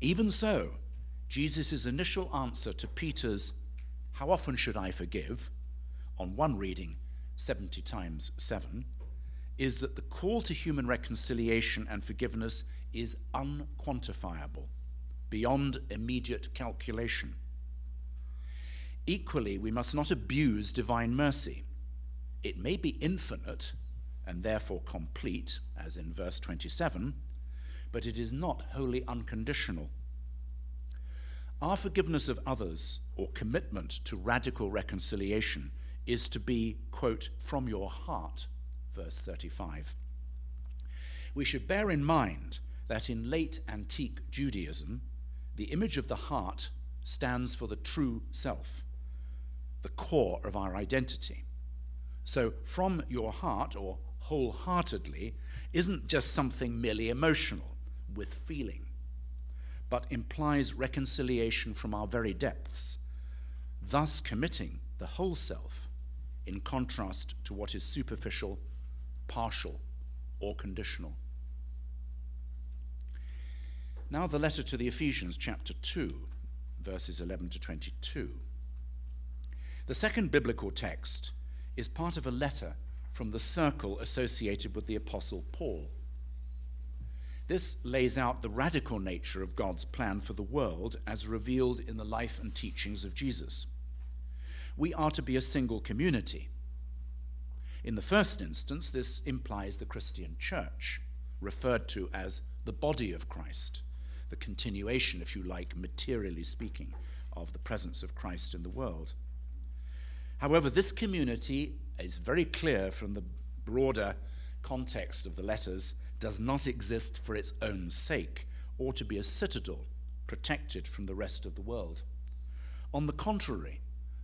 Even so, Jesus' initial answer to Peter's "How often should I forgive?" on one reading 70 times 7, is that the call to human reconciliation and forgiveness is unquantifiable, beyond immediate calculation. Equally, we must not abuse divine mercy. It may be infinite and therefore complete, as in verse 27, but it is not wholly unconditional. Our forgiveness of others, or commitment to radical reconciliation, is to be, quote, from your heart, verse 35. We should bear in mind that in late antique Judaism, the image of the heart stands for the true self, the core of our identity. So from your heart, or wholeheartedly, isn't just something merely emotional, with feeling, but implies reconciliation from our very depths, thus committing the whole self, in contrast to what is superficial, partial, or conditional. Now the letter to the Ephesians, chapter 2, verses 11 to 22. The second biblical text is part of a letter from the circle associated with the Apostle Paul. This lays out the radical nature of God's plan for the world as revealed in the life and teachings of Jesus. We are to be a single community. In the first instance, this implies the Christian church, referred to as the body of Christ, the continuation, if you like, materially speaking, of the presence of Christ in the world. However, this community is very clear from the broader context of the letters, does not exist for its own sake or to be a citadel protected from the rest of the world. On the contrary,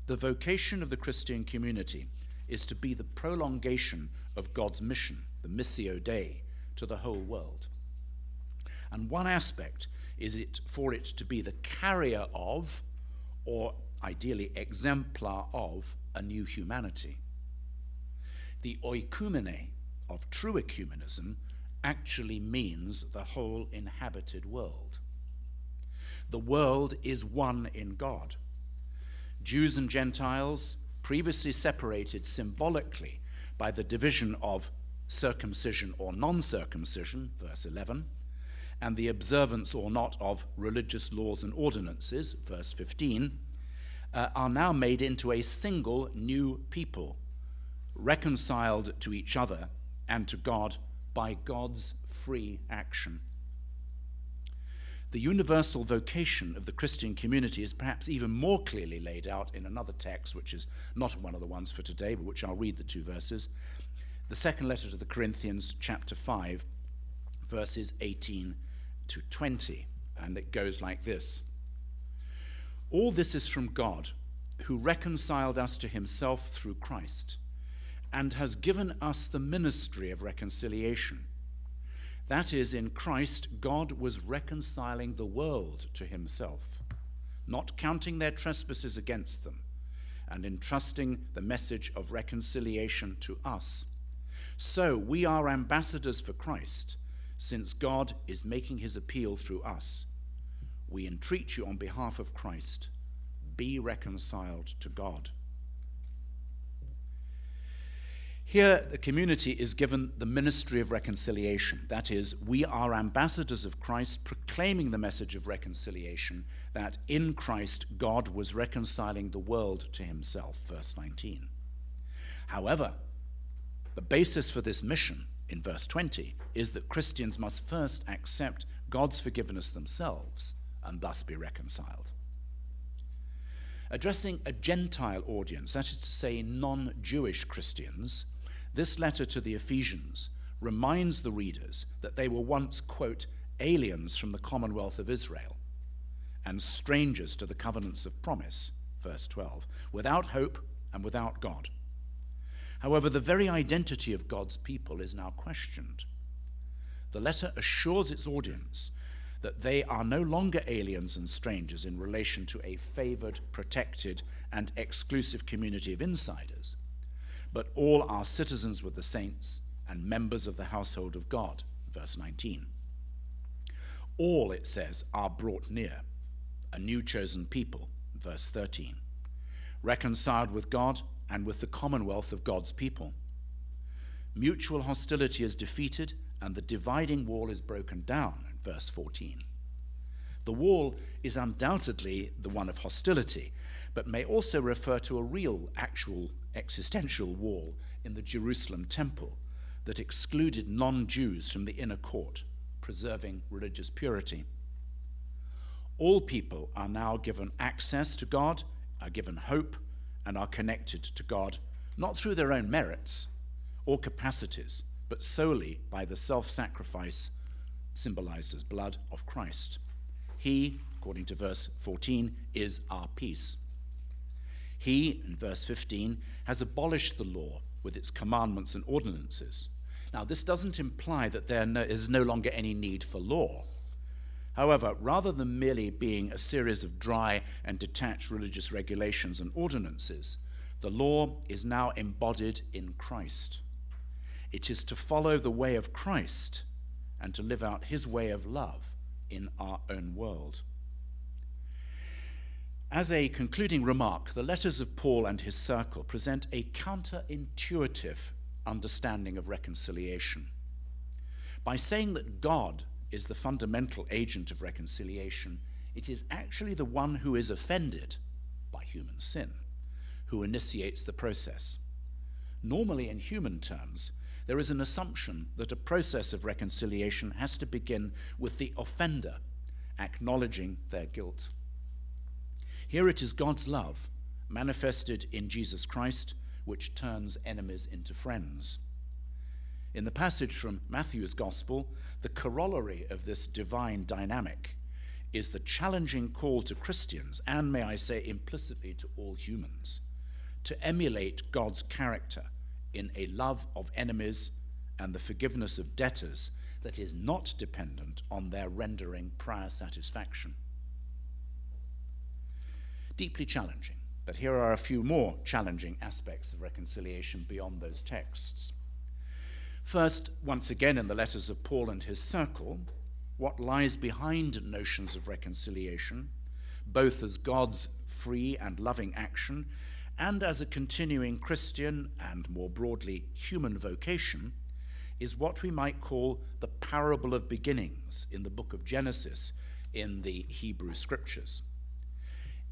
the vocation of the Christian community is to be the prolongation of God's mission, the Missio Dei, to the whole world. And one aspect is for it to be the carrier of, or ideally exemplar of, a new humanity. The oikumene of true ecumenism actually means the whole inhabited world. The world is one in God. Jews and Gentiles, previously separated symbolically by the division of circumcision or non-circumcision, verse 11, and the observance or not of religious laws and ordinances, verse 15, are now made into a single new people, reconciled to each other and to God by God's free action. The universal vocation of the Christian community is perhaps even more clearly laid out in another text, which is not one of the ones for today, but which I'll read the two verses. The second letter to the Corinthians, chapter 5, verses 18 to 20, and it goes like this. All this is from God, who reconciled us to himself through Christ, and has given us the ministry of reconciliation. That is, in Christ, God was reconciling the world to himself, not counting their trespasses against them, and entrusting the message of reconciliation to us. So we are ambassadors for Christ, since God is making his appeal through us. We entreat you on behalf of Christ, be reconciled to God. Here, the community is given the ministry of reconciliation. That is, we are ambassadors of Christ, proclaiming the message of reconciliation, that in Christ God was reconciling the world to himself, verse 19. However, the basis for this mission, in verse 20, is that Christians must first accept God's forgiveness themselves and thus be reconciled. Addressing a Gentile audience, that is to say non-Jewish Christians, this letter to the Ephesians reminds the readers that they were once, quote, aliens from the commonwealth of Israel and strangers to the covenants of promise, verse 12, without hope and without God. However, the very identity of God's people is now questioned. The letter assures its audience that they are no longer aliens and strangers in relation to a favored, protected, and exclusive community of insiders, but all are citizens with the saints and members of the household of God, verse 19. All, it says, are brought near, a new chosen people, verse 13, reconciled with God and with the commonwealth of God's people. Mutual hostility is defeated and the dividing wall is broken down, verse 14. The wall is undoubtedly the one of hostility, but may also refer to a real, actual, existential wall in the Jerusalem temple that excluded non-Jews from the inner court, preserving religious purity. All people are now given access to God, are given hope, and are connected to God, not through their own merits or capacities, but solely by the self-sacrifice symbolized as blood of Christ. He, according to verse 14, is our peace. He, in verse 15, has abolished the law with its commandments and ordinances. Now, this doesn't imply that there is no longer any need for law. However, rather than merely being a series of dry and detached religious regulations and ordinances, the law is now embodied in Christ. It is to follow the way of Christ and to live out his way of love in our own world. As a concluding remark, the letters of Paul and his circle present a counterintuitive understanding of reconciliation. By saying that God is the fundamental agent of reconciliation, it is actually the one who is offended by human sin who initiates the process. Normally, in human terms, there is an assumption that a process of reconciliation has to begin with the offender acknowledging their guilt. Here it is God's love, manifested in Jesus Christ, which turns enemies into friends. In the passage from Matthew's Gospel, the corollary of this divine dynamic is the challenging call to Christians, and may I say implicitly to all humans, to emulate God's character in a love of enemies and the forgiveness of debtors that is not dependent on their rendering prior satisfaction. Deeply challenging, but here are a few more challenging aspects of reconciliation beyond those texts. First, once again in the letters of Paul and his circle, what lies behind notions of reconciliation, both as God's free and loving action, and as a continuing Christian and more broadly human vocation, is what we might call the parable of beginnings in the book of Genesis in the Hebrew Scriptures.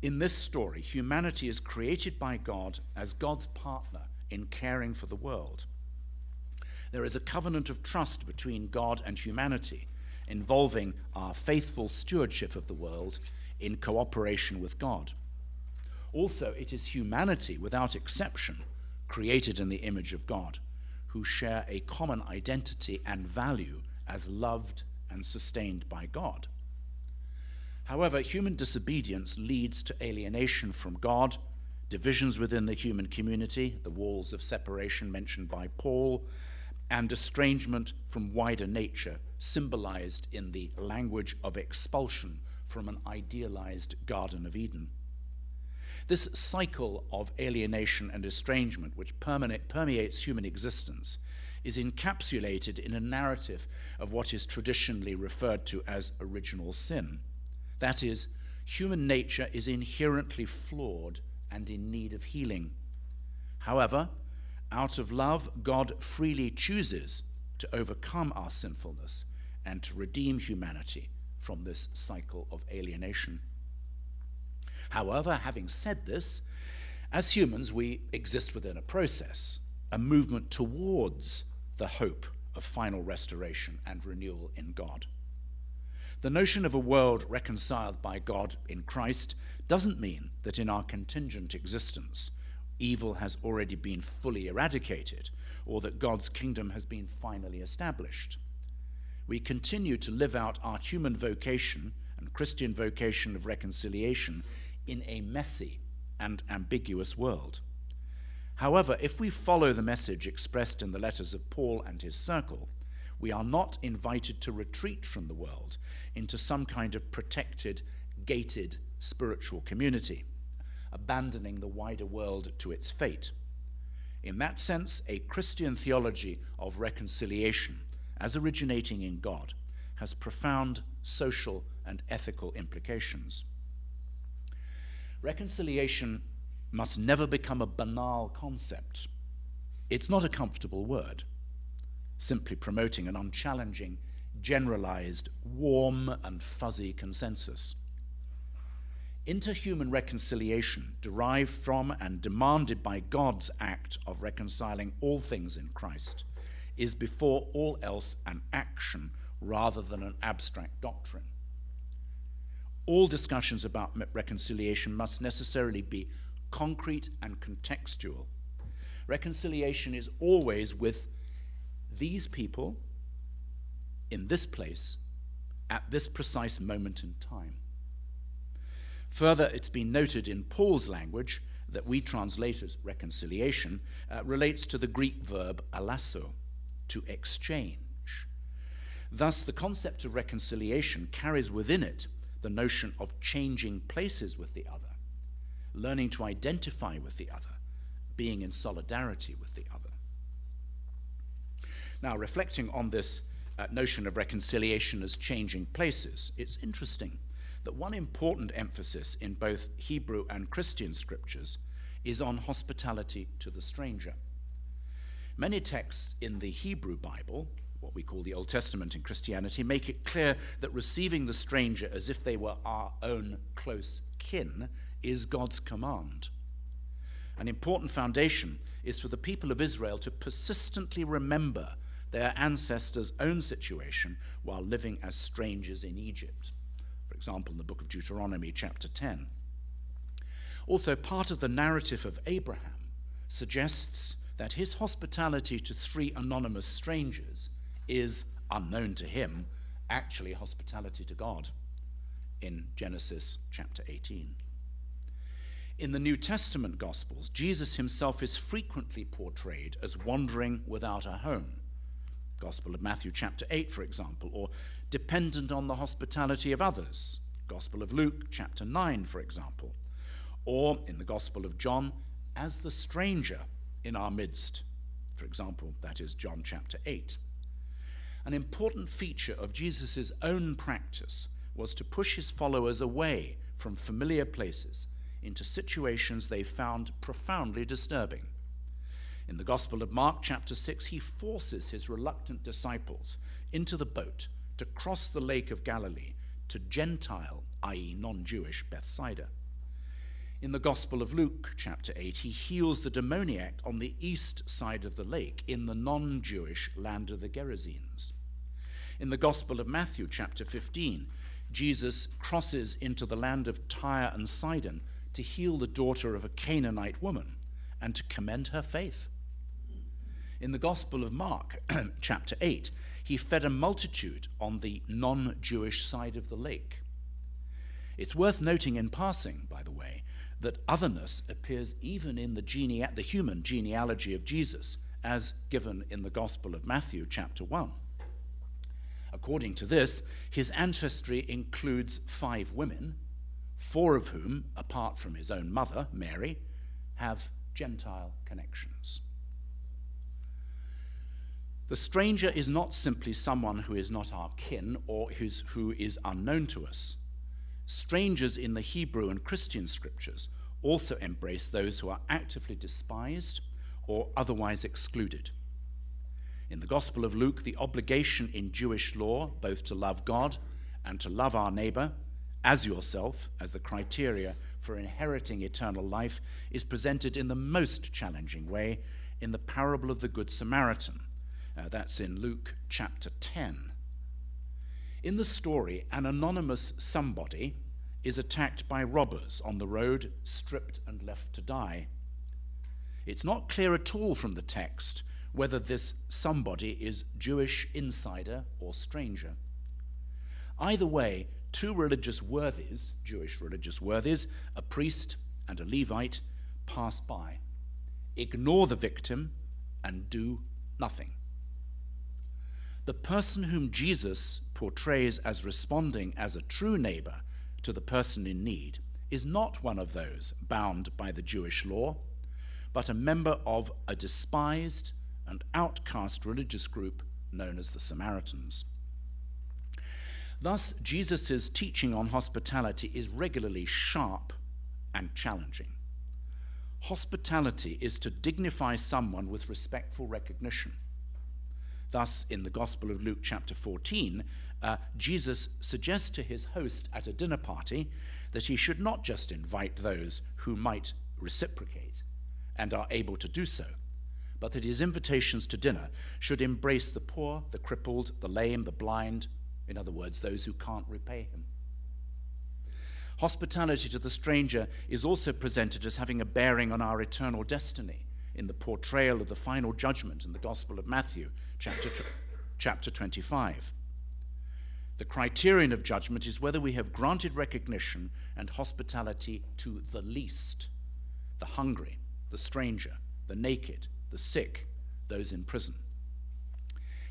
In this story, humanity is created by God as God's partner in caring for the world. There is a covenant of trust between God and humanity, involving our faithful stewardship of the world in cooperation with God. Also, it is humanity, without exception, created in the image of God, who share a common identity and value as loved and sustained by God. However, human disobedience leads to alienation from God, divisions within the human community, the walls of separation mentioned by Paul, and estrangement from wider nature, symbolized in the language of expulsion from an idealized Garden of Eden. This cycle of alienation and estrangement, which permeates human existence, is encapsulated in a narrative of what is traditionally referred to as original sin. That is, human nature is inherently flawed and in need of healing. However, out of love, God freely chooses to overcome our sinfulness and to redeem humanity from this cycle of alienation. However, having said this, as humans, we exist within a process, a movement towards the hope of final restoration and renewal in God. The notion of a world reconciled by God in Christ doesn't mean that in our contingent existence, evil has already been fully eradicated or that God's kingdom has been finally established. We continue to live out our human vocation and Christian vocation of reconciliation in a messy and ambiguous world. However, if we follow the message expressed in the letters of Paul and his circle, we are not invited to retreat from the world into some kind of protected, gated spiritual community, abandoning the wider world to its fate. In that sense, a Christian theology of reconciliation, as originating in God, has profound social and ethical implications. Reconciliation must never become a banal concept. It's not a comfortable word, simply promoting an unchallenging, generalized, warm and fuzzy consensus. Interhuman reconciliation, derived from and demanded by God's act of reconciling all things in Christ, is before all else an action rather than an abstract doctrine. All discussions about reconciliation must necessarily be concrete and contextual. Reconciliation is always with these people, in this place, at this precise moment in time. Further, it's been noted in Paul's language that we translate as reconciliation relates to the Greek verb alasso, to exchange. Thus, the concept of reconciliation carries within it the notion of changing places with the other, learning to identify with the other, being in solidarity with the other. Now, reflecting on this notion of reconciliation as changing places, it's interesting that one important emphasis in both Hebrew and Christian scriptures is on hospitality to the stranger. Many texts in the Hebrew Bible, what we call the Old Testament in Christianity, make it clear that receiving the stranger as if they were our own close kin is God's command. An important foundation is for the people of Israel to persistently remember their ancestors' own situation while living as strangers in Egypt. For example, in the book of Deuteronomy, chapter 10. Also, part of the narrative of Abraham suggests that his hospitality to 3 anonymous strangers is, unknown to him, actually hospitality to God. in Genesis chapter 18. In the New Testament Gospels, Jesus himself is frequently portrayed as wandering without a home. Gospel of Matthew chapter 8, for example, or dependent on the hospitality of others. Gospel of Luke chapter 9, for example. Or in the Gospel of John, as the stranger in our midst. For example, that is John chapter 8. An important feature of Jesus' own practice was to push his followers away from familiar places into situations they found profoundly disturbing. In the Gospel of Mark chapter 6, he forces his reluctant disciples into the boat to cross the Lake of Galilee to Gentile, i.e. non-Jewish, Bethsaida. In the Gospel of Luke chapter 8, he heals the demoniac on the east side of the lake in the non-Jewish land of the Gerasenes. In the Gospel of Matthew chapter 15, Jesus crosses into the land of Tyre and Sidon to heal the daughter of a Canaanite woman and to commend her faith. In the Gospel of Mark, chapter 8, he fed a multitude on the non-Jewish side of the lake. It's worth noting in passing, by the way, that otherness appears even in the human genealogy of Jesus, as given in the Gospel of Matthew, chapter 1. According to this, his ancestry includes 5 women, 4 of whom, apart from his own mother, Mary, have Gentile connections. The stranger is not simply someone who is not our kin or who is unknown to us. Strangers in the Hebrew and Christian scriptures also embrace those who are actively despised or otherwise excluded. In the Gospel of Luke, the obligation in Jewish law both to love God and to love our neighbor as yourself as the criteria for inheriting eternal life is presented in the most challenging way in the parable of the Good Samaritan. That's in Luke chapter 10. In the story, an anonymous somebody is attacked by robbers on the road, stripped and left to die. It's not clear at all from the text whether this somebody is Jewish insider or stranger. Either way, 2 religious worthies, Jewish religious worthies, a priest and a Levite, pass by, ignore the victim, and do nothing. The person whom Jesus portrays as responding as a true neighbor to the person in need is not one of those bound by the Jewish law, but a member of a despised and outcast religious group known as the Samaritans. Thus, Jesus' teaching on hospitality is regularly sharp and challenging. Hospitality is to dignify someone with respectful recognition. Thus, in the Gospel of Luke chapter 14, Jesus suggests to his host at a dinner party that he should not just invite those who might reciprocate and are able to do so, but that his invitations to dinner should embrace the poor, the crippled, the lame, the blind, in other words, those who can't repay him. Hospitality to the stranger is also presented as having a bearing on our eternal destiny in the portrayal of the final judgment in the Gospel of Matthew, chapter 25. The criterion of judgment is whether we have granted recognition and hospitality to the least, the hungry, the stranger, the naked, the sick, those in prison.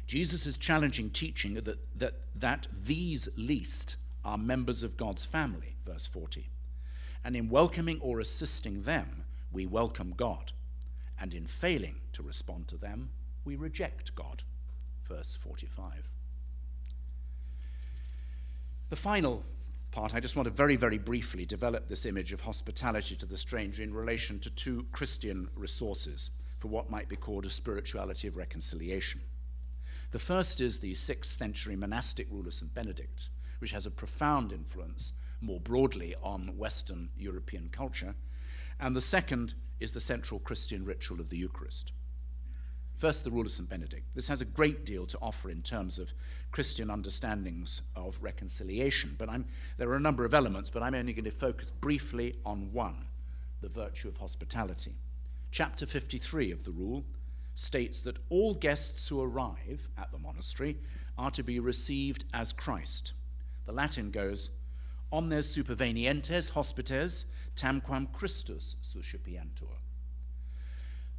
Jesus is challenging teaching that these least are members of God's family, verse 40. And in welcoming or assisting them, we welcome God. And in failing to respond to them, we reject God, verse 45. The final part, I just want to very, very briefly develop this image of hospitality to the stranger in relation to 2 Christian resources for what might be called a spirituality of reconciliation. The first is the 6th century monastic rule of St. Benedict, which has a profound influence more broadly on Western European culture. And the second is the central Christian ritual of the Eucharist. First, the rule of St. Benedict. This has a great deal to offer in terms of Christian understandings of reconciliation, but there are a number of elements, but I'm only going to focus briefly on one, the virtue of hospitality. Chapter 53 of the rule states that all guests who arrive at the monastery are to be received as Christ. The Latin goes, omnes supervenientes hospites tamquam Christus suscipiantur.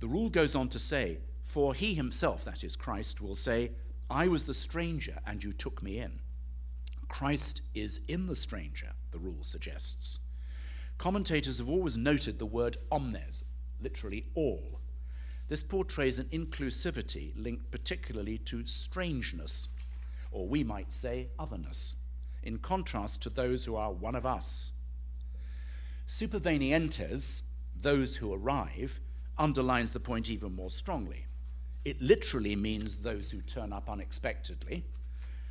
The rule goes on to say, for he himself, that is Christ, will say, I was the stranger and you took me in. Christ is in the stranger, the rule suggests. Commentators have always noted the word omnes, literally all. This portrays an inclusivity linked particularly to strangeness, or we might say otherness, in contrast to those who are one of us. Supervenientes, those who arrive, underlines the point even more strongly. It literally means those who turn up unexpectedly.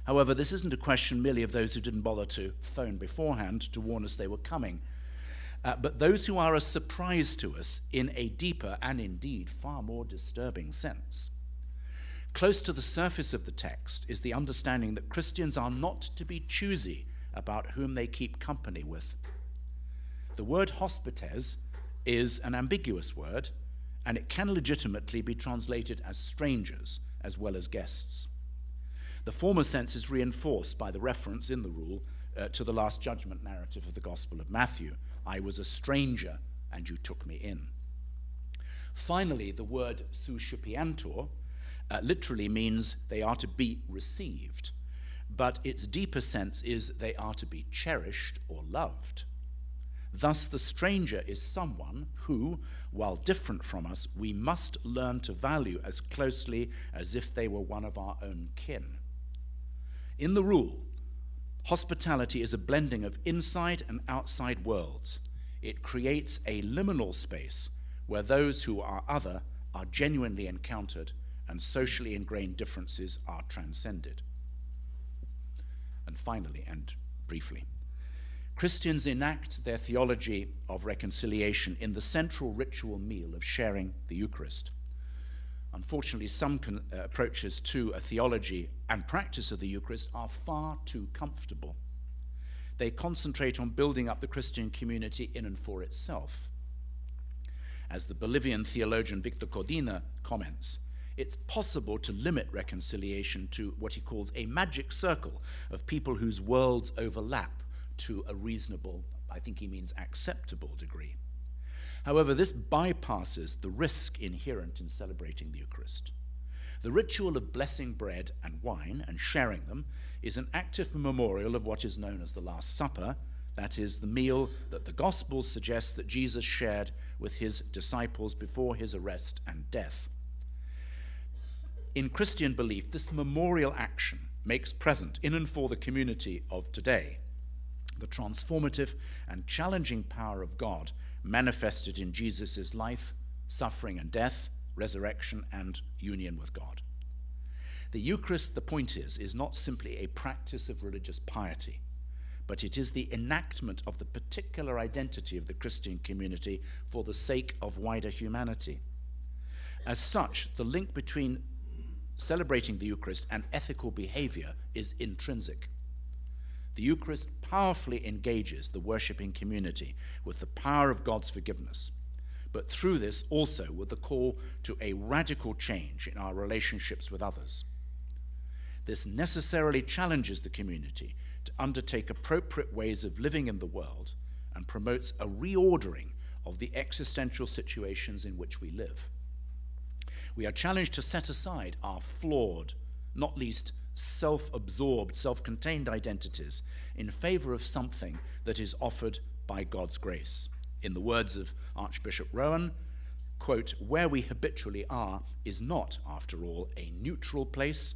However, this isn't a question merely of those who didn't bother to phone beforehand to warn us they were coming, but those who are a surprise to us in a deeper and indeed far more disturbing sense. Close to the surface of the text is the understanding that Christians are not to be choosy about whom they keep company with. The word hospites is an ambiguous word, and it can legitimately be translated as strangers as well as guests. The former sense is reinforced by the reference in the rule to the Last Judgment narrative of the Gospel of Matthew. I was a stranger and you took me in. Finally, the word suscipiantur literally means they are to be received, but its deeper sense is they are to be cherished or loved. Thus, the stranger is someone who, while different from us, we must learn to value as closely as if they were one of our own kin. In the rule, hospitality is a blending of inside and outside worlds. It creates a liminal space where those who are other are genuinely encountered and socially ingrained differences are transcended. And finally, and briefly, Christians enact their theology of reconciliation in the central ritual meal of sharing the Eucharist. Unfortunately, some approaches to a theology and practice of the Eucharist are far too comfortable. They concentrate on building up the Christian community in and for itself. As the Bolivian theologian Victor Codina comments, it's possible to limit reconciliation to what he calls a magic circle of people whose worlds overlap to a reasonable, I think he means acceptable degree. However, this bypasses the risk inherent in celebrating the Eucharist. The ritual of blessing bread and wine and sharing them is an active memorial of what is known as the Last Supper, that is, the meal that the Gospels suggest that Jesus shared with his disciples before his arrest and death. In Christian belief, this memorial action makes present in and for the community of today the transformative and challenging power of God manifested in Jesus' life, suffering and death, resurrection and union with God. The Eucharist, the point is not simply a practice of religious piety, but it is the enactment of the particular identity of the Christian community for the sake of wider humanity. As such, the link between celebrating the Eucharist and ethical behavior is intrinsic. The Eucharist powerfully engages the worshipping community with the power of God's forgiveness, but through this also with the call to a radical change in our relationships with others. This necessarily challenges the community to undertake appropriate ways of living in the world and promotes a reordering of the existential situations in which we live. We are challenged to set aside our flawed, not least self-absorbed, self-contained identities in favor of something that is offered by God's grace. In the words of Archbishop Rowan, quote, where we habitually are is not, after all, a neutral place,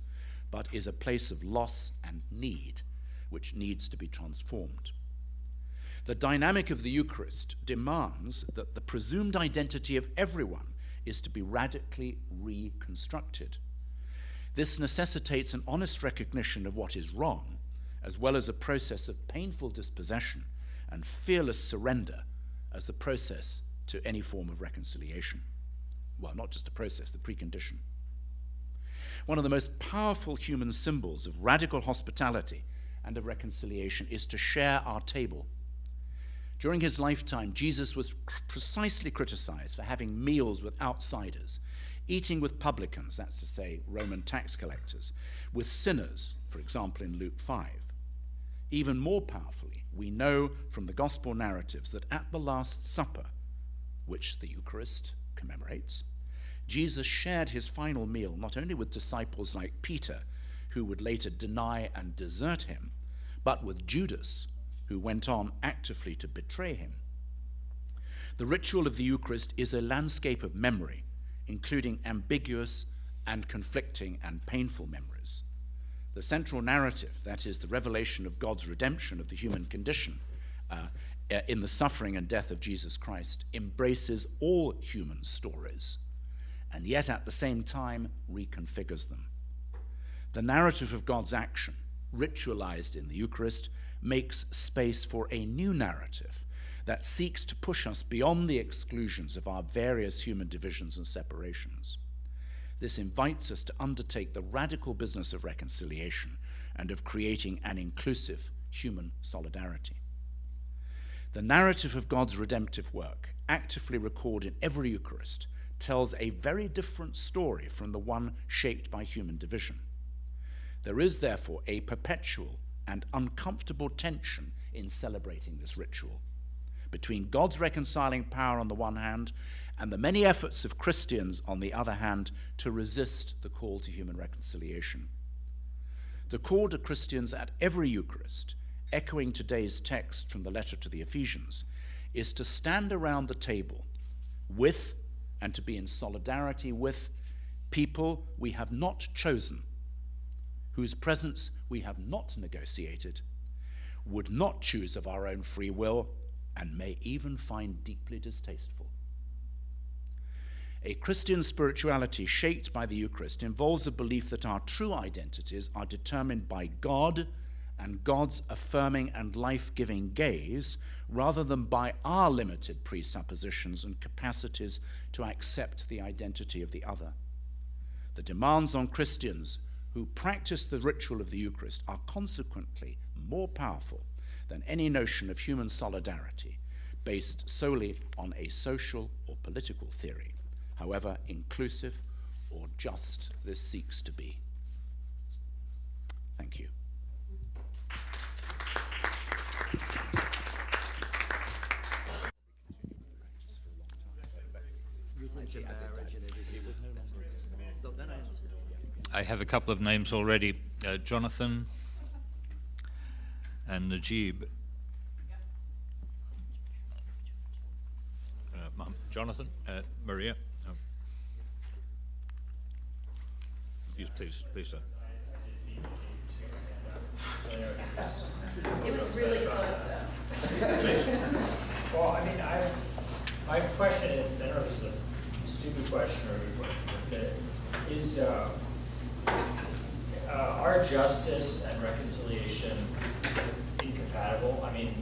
but is a place of loss and need, which needs to be transformed. The dynamic of the Eucharist demands that the presumed identity of everyone is to be radically reconstructed. This necessitates an honest recognition of what is wrong, as well as a process of painful dispossession and fearless surrender as a process to any form of reconciliation. Well, not just a process, the precondition. One of the most powerful human symbols of radical hospitality and of reconciliation is to share our table. During his lifetime, Jesus was precisely criticized for having meals with outsiders, eating with publicans, that's to say, Roman tax collectors, with sinners, for example, in Luke 5. Even more powerfully, we know from the gospel narratives that at the Last Supper, which the Eucharist commemorates, Jesus shared his final meal not only with disciples like Peter, who would later deny and desert him, but with Judas, who went on actively to betray him. The ritual of the Eucharist is a landscape of memory, including ambiguous and conflicting and painful memories. The central narrative, that is, the revelation of God's redemption of the human condition in the suffering and death of Jesus Christ, embraces all human stories, and yet at the same time reconfigures them. The narrative of God's action, ritualized in the Eucharist, makes space for a new narrative that seeks to push us beyond the exclusions of our various human divisions and separations. This invites us to undertake the radical business of reconciliation and of creating an inclusive human solidarity. The narrative of God's redemptive work, actively recorded in every Eucharist, tells a very different story from the one shaped by human division. There is, therefore, a perpetual and uncomfortable tension in celebrating this ritual between God's reconciling power on the one hand and the many efforts of Christians on the other hand to resist the call to human reconciliation. The call to Christians at every Eucharist, echoing today's text from the letter to the Ephesians, is to stand around the table with and to be in solidarity with people we have not chosen, whose presence we have not negotiated, would not choose of our own free will, and may even find deeply distasteful. A Christian spirituality shaped by the Eucharist involves a belief that our true identities are determined by God and God's affirming and life-giving gaze, rather than by our limited presuppositions and capacities to accept the identity of the other. The demands on Christians who practice the ritual of the Eucharist are consequently more powerful than any notion of human solidarity based solely on a social or political theory, however inclusive or just this seeks to be. Thank you. I have a couple of names already, Jonathan and Najib. Jonathan, Maria. Yes, please, sir. It was really close though. Well, I mean, my question is, I don't know if this is a stupid question or a good question, but is are justice and reconciliation incompatible? I mean,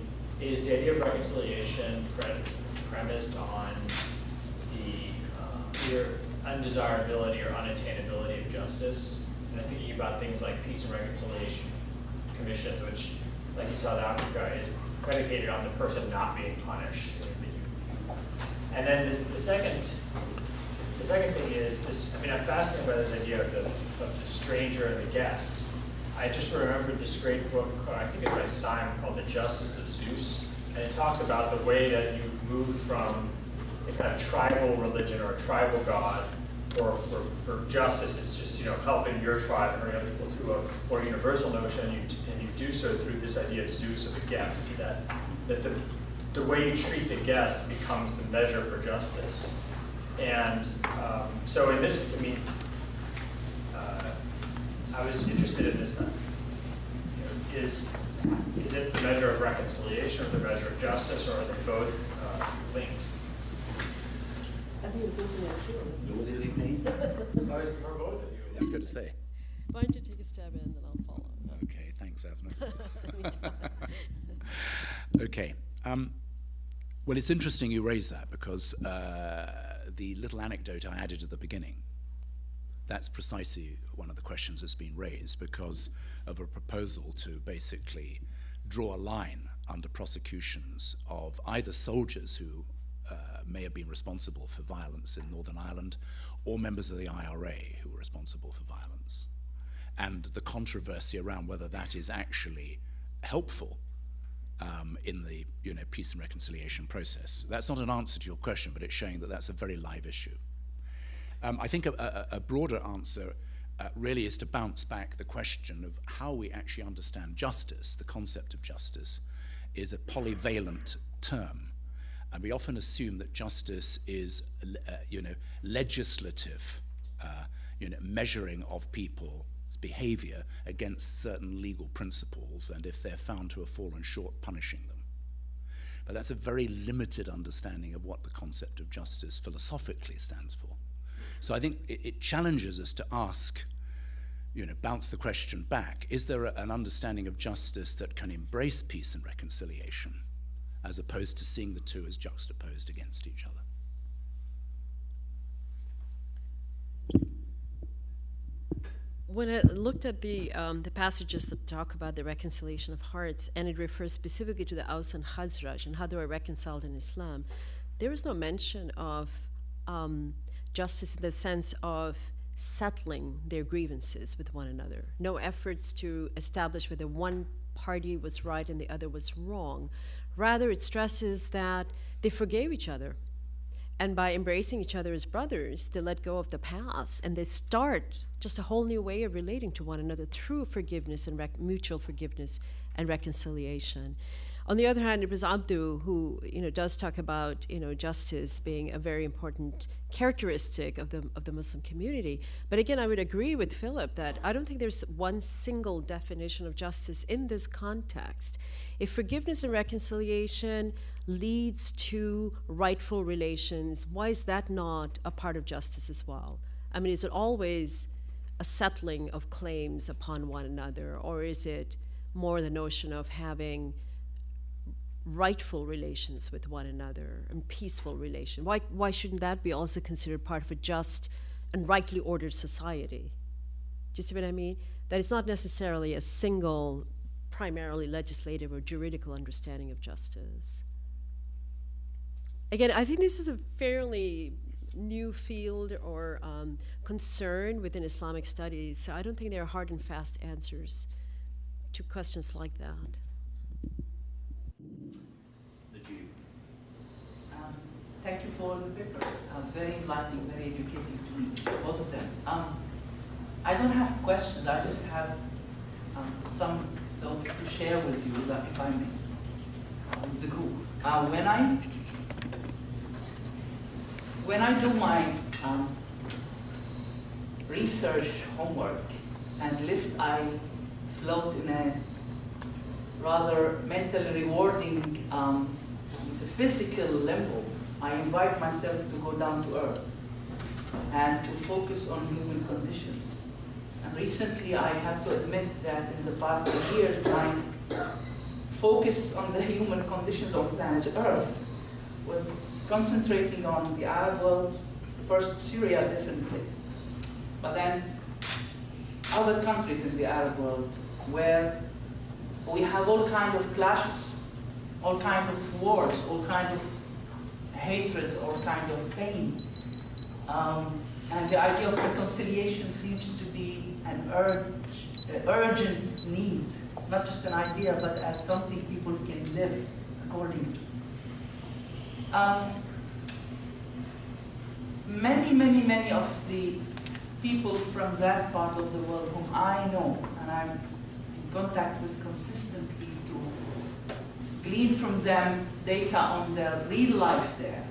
is the idea of reconciliation premised on the either undesirability or unattainability of justice? And I'm thinking about things like peace and reconciliation commissions, which, like in South Africa, is predicated on the person not being punished. And then the second thing is this. I mean, I'm fascinated by this idea of the stranger and the guest. I just remembered this great book, I think it's by Simon, called The Justice of Zeus, and it talks about the way that you move from a kind of tribal religion or a tribal god, or for justice, it's just helping your tribe and bring other people to a more universal notion, and you do so through this idea of Zeus of a guest, that the way you treat the guest becomes the measure for justice. And so in this, I mean, I was interested in this. Is it the measure of reconciliation or the measure of justice, or are they both linked? I think it's looking at you. Was it me? I was for both of you. I'm going to say. Why don't you take a stab in, and then I'll follow. Okay, thanks, Asma. Okay. Well, it's interesting you raise that, because the little anecdote I added at the beginning, that's precisely one of the questions that's been raised, because of a proposal to basically draw a line under prosecutions of either soldiers who may have been responsible for violence in Northern Ireland, or members of the IRA who were responsible for violence, and the controversy around whether that is actually helpful in the peace and reconciliation process. That's not an answer to your question, but it's showing that that's a very live issue. I think a broader answer really is to bounce back the question of how we actually understand justice. The concept of justice is a polyvalent term, and we often assume that justice is, legislative, measuring of people's behavior against certain legal principles, and if they're found to have fallen short, punishing them. But that's a very limited understanding of what the concept of justice philosophically stands for. So I think it challenges us to ask, bounce the question back, is there an understanding of justice that can embrace peace and reconciliation, as opposed to seeing the two as juxtaposed against each other? When I looked at the passages that talk about the reconciliation of hearts, and it refers specifically to the Aus and Khazraj and how they were reconciled in Islam, there is no mention of justice in the sense of settling their grievances with one another. No efforts to establish whether one party was right and the other was wrong. Rather, it stresses that they forgave each other. And by embracing each other as brothers, they let go of the past and they start just a whole new way of relating to one another through forgiveness and mutual forgiveness and reconciliation. On the other hand, it was Abdu who does talk about justice being a very important characteristic of the Muslim community. But again, I would agree with Philip that I don't think there's one single definition of justice in this context. If forgiveness and reconciliation leads to rightful relations, why is that not a part of justice as well? I mean, is it always a settling of claims upon one another, or is it more the notion of having rightful relations with one another and peaceful relation? Why shouldn't that be also considered part of a just and rightly ordered society? Do you see what I mean? That it's not necessarily a single, primarily legislative or juridical understanding of justice. Again, I think this is a fairly new field or concern within Islamic studies, so I don't think there are hard and fast answers to questions like that. Thank you for the papers. Very enlightening, very educating to me, both of them. I don't have questions. I just have some thoughts to share with you, if I may, with the group. When I do my research homework and list I float in a rather mentally rewarding physical limbo, I invite myself to go down to earth and to focus on human conditions. And recently I have to admit that in the past few years my focus on the human conditions on planet Earth was concentrating on the Arab world, first Syria definitely, but then other countries in the Arab world where we have all kinds of clashes, all kinds of wars, all kinds of hatred, all kinds of pain. And the idea of reconciliation seems to be an urgent need, not just an idea, but as something people can live according to. Many of the people from that part of the world whom I know and I'm in contact with consistently to glean from them data on their real life there,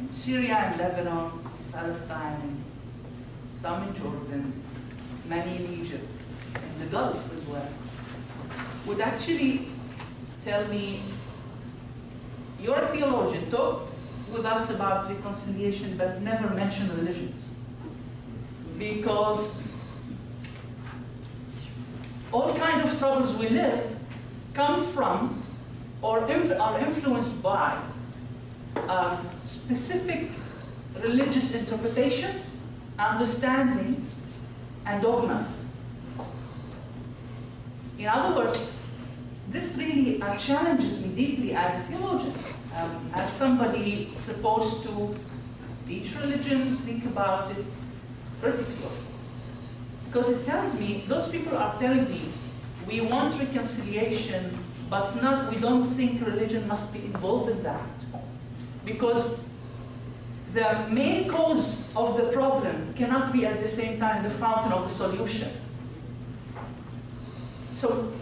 in Syria and Lebanon, Palestine, and some in Jordan, many in Egypt, in the Gulf as well, would actually tell me, you're a theologian, talk with us about reconciliation, but never mention religions. Because all kinds of troubles we live come from or are influenced by specific religious interpretations, understandings, and dogmas. In other words, this really challenges me deeply as a theologian, as somebody supposed to teach religion, think about it critically, of course. Because it tells me, those people are telling me, we want reconciliation but we don't think religion must be involved in that. Because the main cause of the problem cannot be at the same time the fountain of the solution. So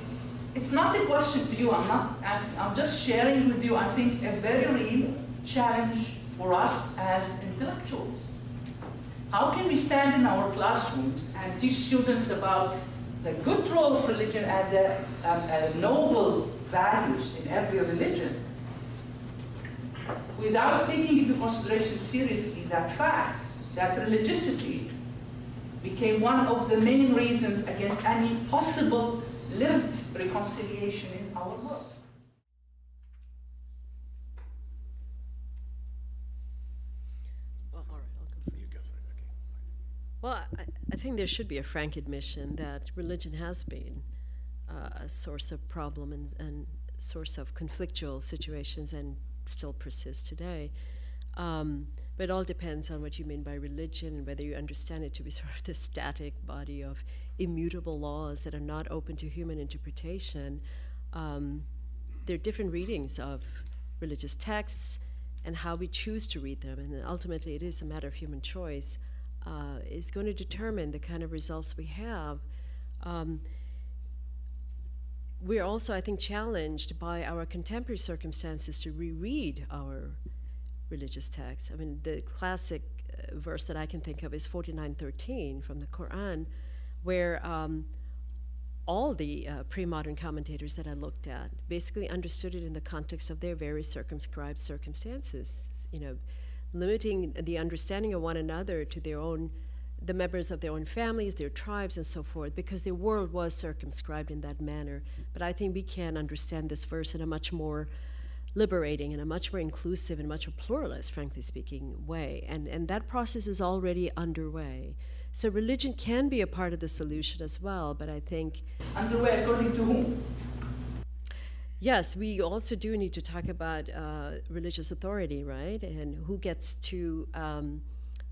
it's not a question to you, I'm not asking, I'm just sharing with you, I think, a very real challenge for us as intellectuals. How can we stand in our classrooms and teach students about the good role of religion and the noble values in every religion without taking into consideration seriously that fact that religiosity became one of the main reasons against any possible lived reconciliation in our world? Well, all right, I'll go. You go for it, okay. Well, I think there should be a frank admission that religion has been a source of problem and source of conflictual situations and still persists today. But it all depends on what you mean by religion and whether you understand it to be sort of this static body of immutable laws that are not open to human interpretation. There are different readings of religious texts and how we choose to read them, and ultimately it is a matter of human choice, is going to determine the kind of results we have. We're also, I think, challenged by our contemporary circumstances to reread our religious texts. I mean, the classic verse that I can think of is 49:13 from the Quran, where all the pre-modern commentators that I looked at basically understood it in the context of their very circumscribed circumstances, you know, limiting the understanding of one another to their own, the members of their own families, their tribes, and so forth, because their world was circumscribed in that manner. But I think we can understand this verse in a much more liberating and a much more inclusive and much more pluralist, frankly speaking, way. And that process is already underway. So religion can be a part of the solution as well, but I think... Underway according to whom? Yes, we also do need to talk about religious authority, right? And who gets to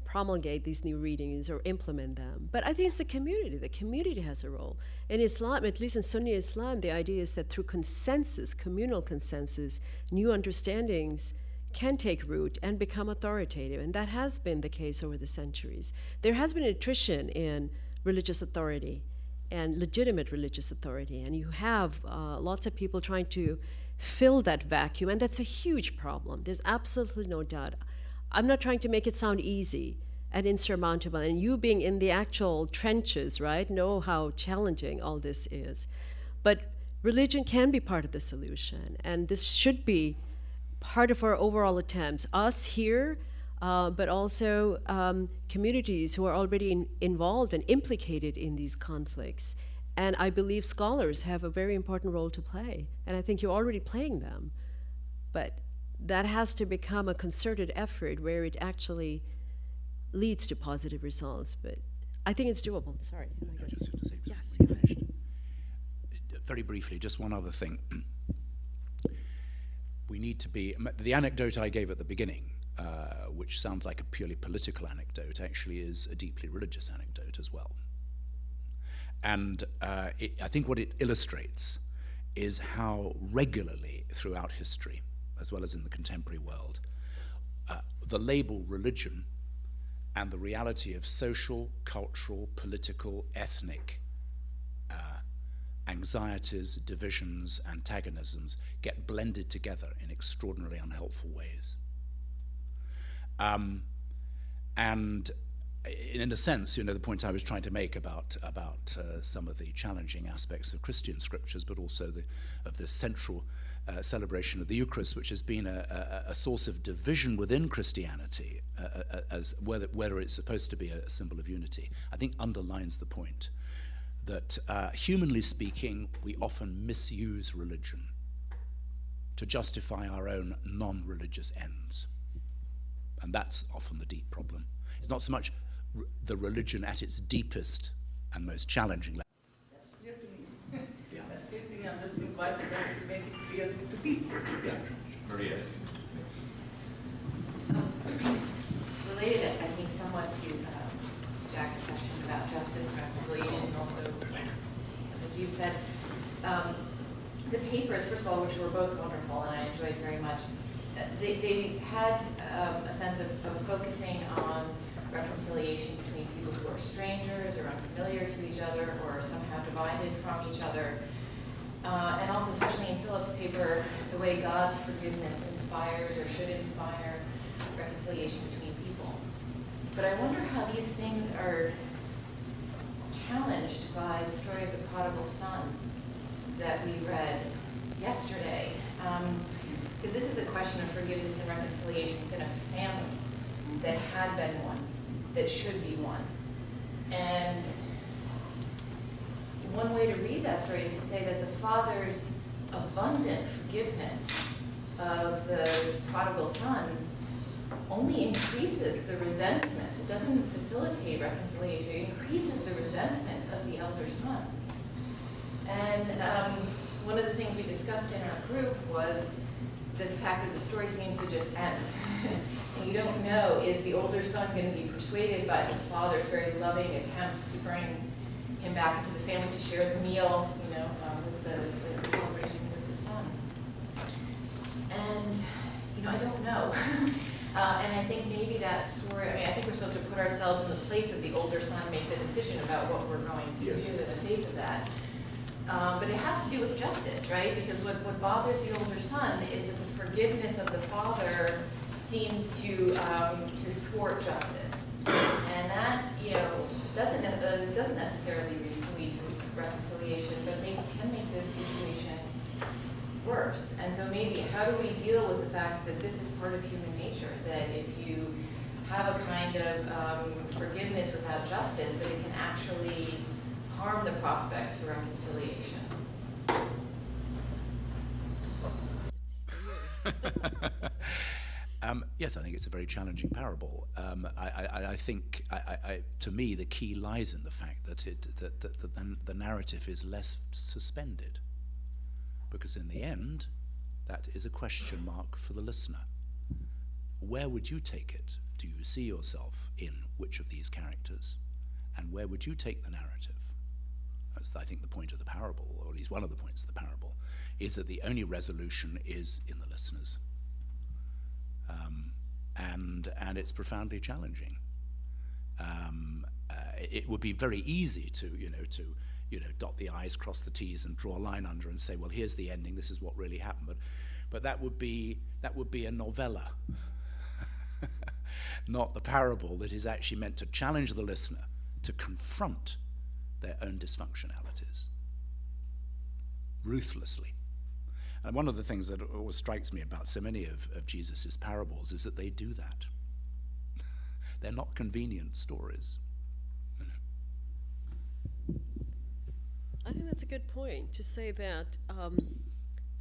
promulgate these new readings or implement them. But I think it's the community. The community has a role. In Islam, at least in Sunni Islam, the idea is that through consensus, communal consensus, new understandings can take root and become authoritative. And that has been the case over the centuries. There has been attrition in religious authority and legitimate religious authority. And you have lots of people trying to fill that vacuum. And that's a huge problem. There's absolutely no doubt. I'm not trying to make it sound easy and insurmountable, and you being in the actual trenches, right, know how challenging all this is. But religion can be part of the solution, and this should be part of our overall attempts. Us here, but also communities who are already involved and implicated in these conflicts. And I believe scholars have a very important role to play, and I think you're already playing them. But that has to become a concerted effort where it actually leads to positive results. But I think it's doable. Sorry. No, just to say, Yes, we go ahead. finished. Very briefly, just one other thing. We need to be, the anecdote I gave at the beginning, which sounds like a purely political anecdote, actually is a deeply religious anecdote as well. And I think what it illustrates is how regularly throughout history, as well as in the contemporary world, the label religion and the reality of social, cultural, political, ethnic anxieties, divisions, antagonisms get blended together in extraordinarily unhelpful ways. And in a sense, you know, the point I was trying to make about some of the challenging aspects of Christian scriptures, but also of the central celebration of the Eucharist, which has been a source of division within Christianity, as whether it's supposed to be a symbol of unity, I think underlines the point that, humanly speaking, we often misuse religion to justify our own non-religious ends. And that's often the deep problem. It's not so much the religion at its deepest and most challenging level. That's clear to me. Yeah. That's clear to me. I'm just inviting us to make it clear to people. Yeah. Maria. Related, I think, somewhat to Jack's question about justice and reconciliation, and also what you've said. the papers, first of all, which were both wonderful and I enjoyed very much, they had a sense of focusing on reconciliation between people who are strangers or unfamiliar to each other or somehow divided from each other. And also, especially in Philip's paper, the way God's forgiveness inspires or should inspire reconciliation between people. But I wonder how these things are challenged by the story of the prodigal son that we read yesterday. Because this is a question of forgiveness and reconciliation within a family that had been one, that should be one. And one way to read that story is to say that the father's abundant forgiveness of the prodigal son only increases the resentment. It doesn't facilitate reconciliation. It increases the resentment of the elder son. And one of the things we discussed in our group was the fact that the story seems to just end. And you don't know, is the older son going to be persuaded by his father's very loving attempt to bring him back into the family to share the meal, with the celebration with the son. And, I don't know. And I think maybe that story, I think we're supposed to put ourselves in the place of the older son, make the decision about what we're going to do in the face of that. But it has to do with justice, right? Because what bothers the older son is that the forgiveness of the father seems to thwart justice. And that, doesn't necessarily lead to reconciliation, but can make the situation worse. And so maybe how do we deal with the fact that this is part of human nature, that if you have a kind of forgiveness without justice, that it can actually harm the prospects for reconciliation? Yes, I think it's a very challenging parable. I think, to me, the key lies in the fact that the narrative is less suspended, because in the end, that is a question mark for the listener. Where would you take it? Do you see yourself in which of these characters? And where would you take the narrative? That's, I think, the point of the parable, or at least one of the points of the parable, is that the only resolution is in the listeners. And it's profoundly challenging. It would be very easy to dot the I's, cross the T's, and draw a line under and say, well, here's the ending. This is what really happened. But that would be a novella, not the parable that is actually meant to challenge the listener to confront their own dysfunctionalities ruthlessly. And one of the things that always strikes me about so many of Jesus' parables is that they do that. They're not convenient stories. I think that's a good point to say that,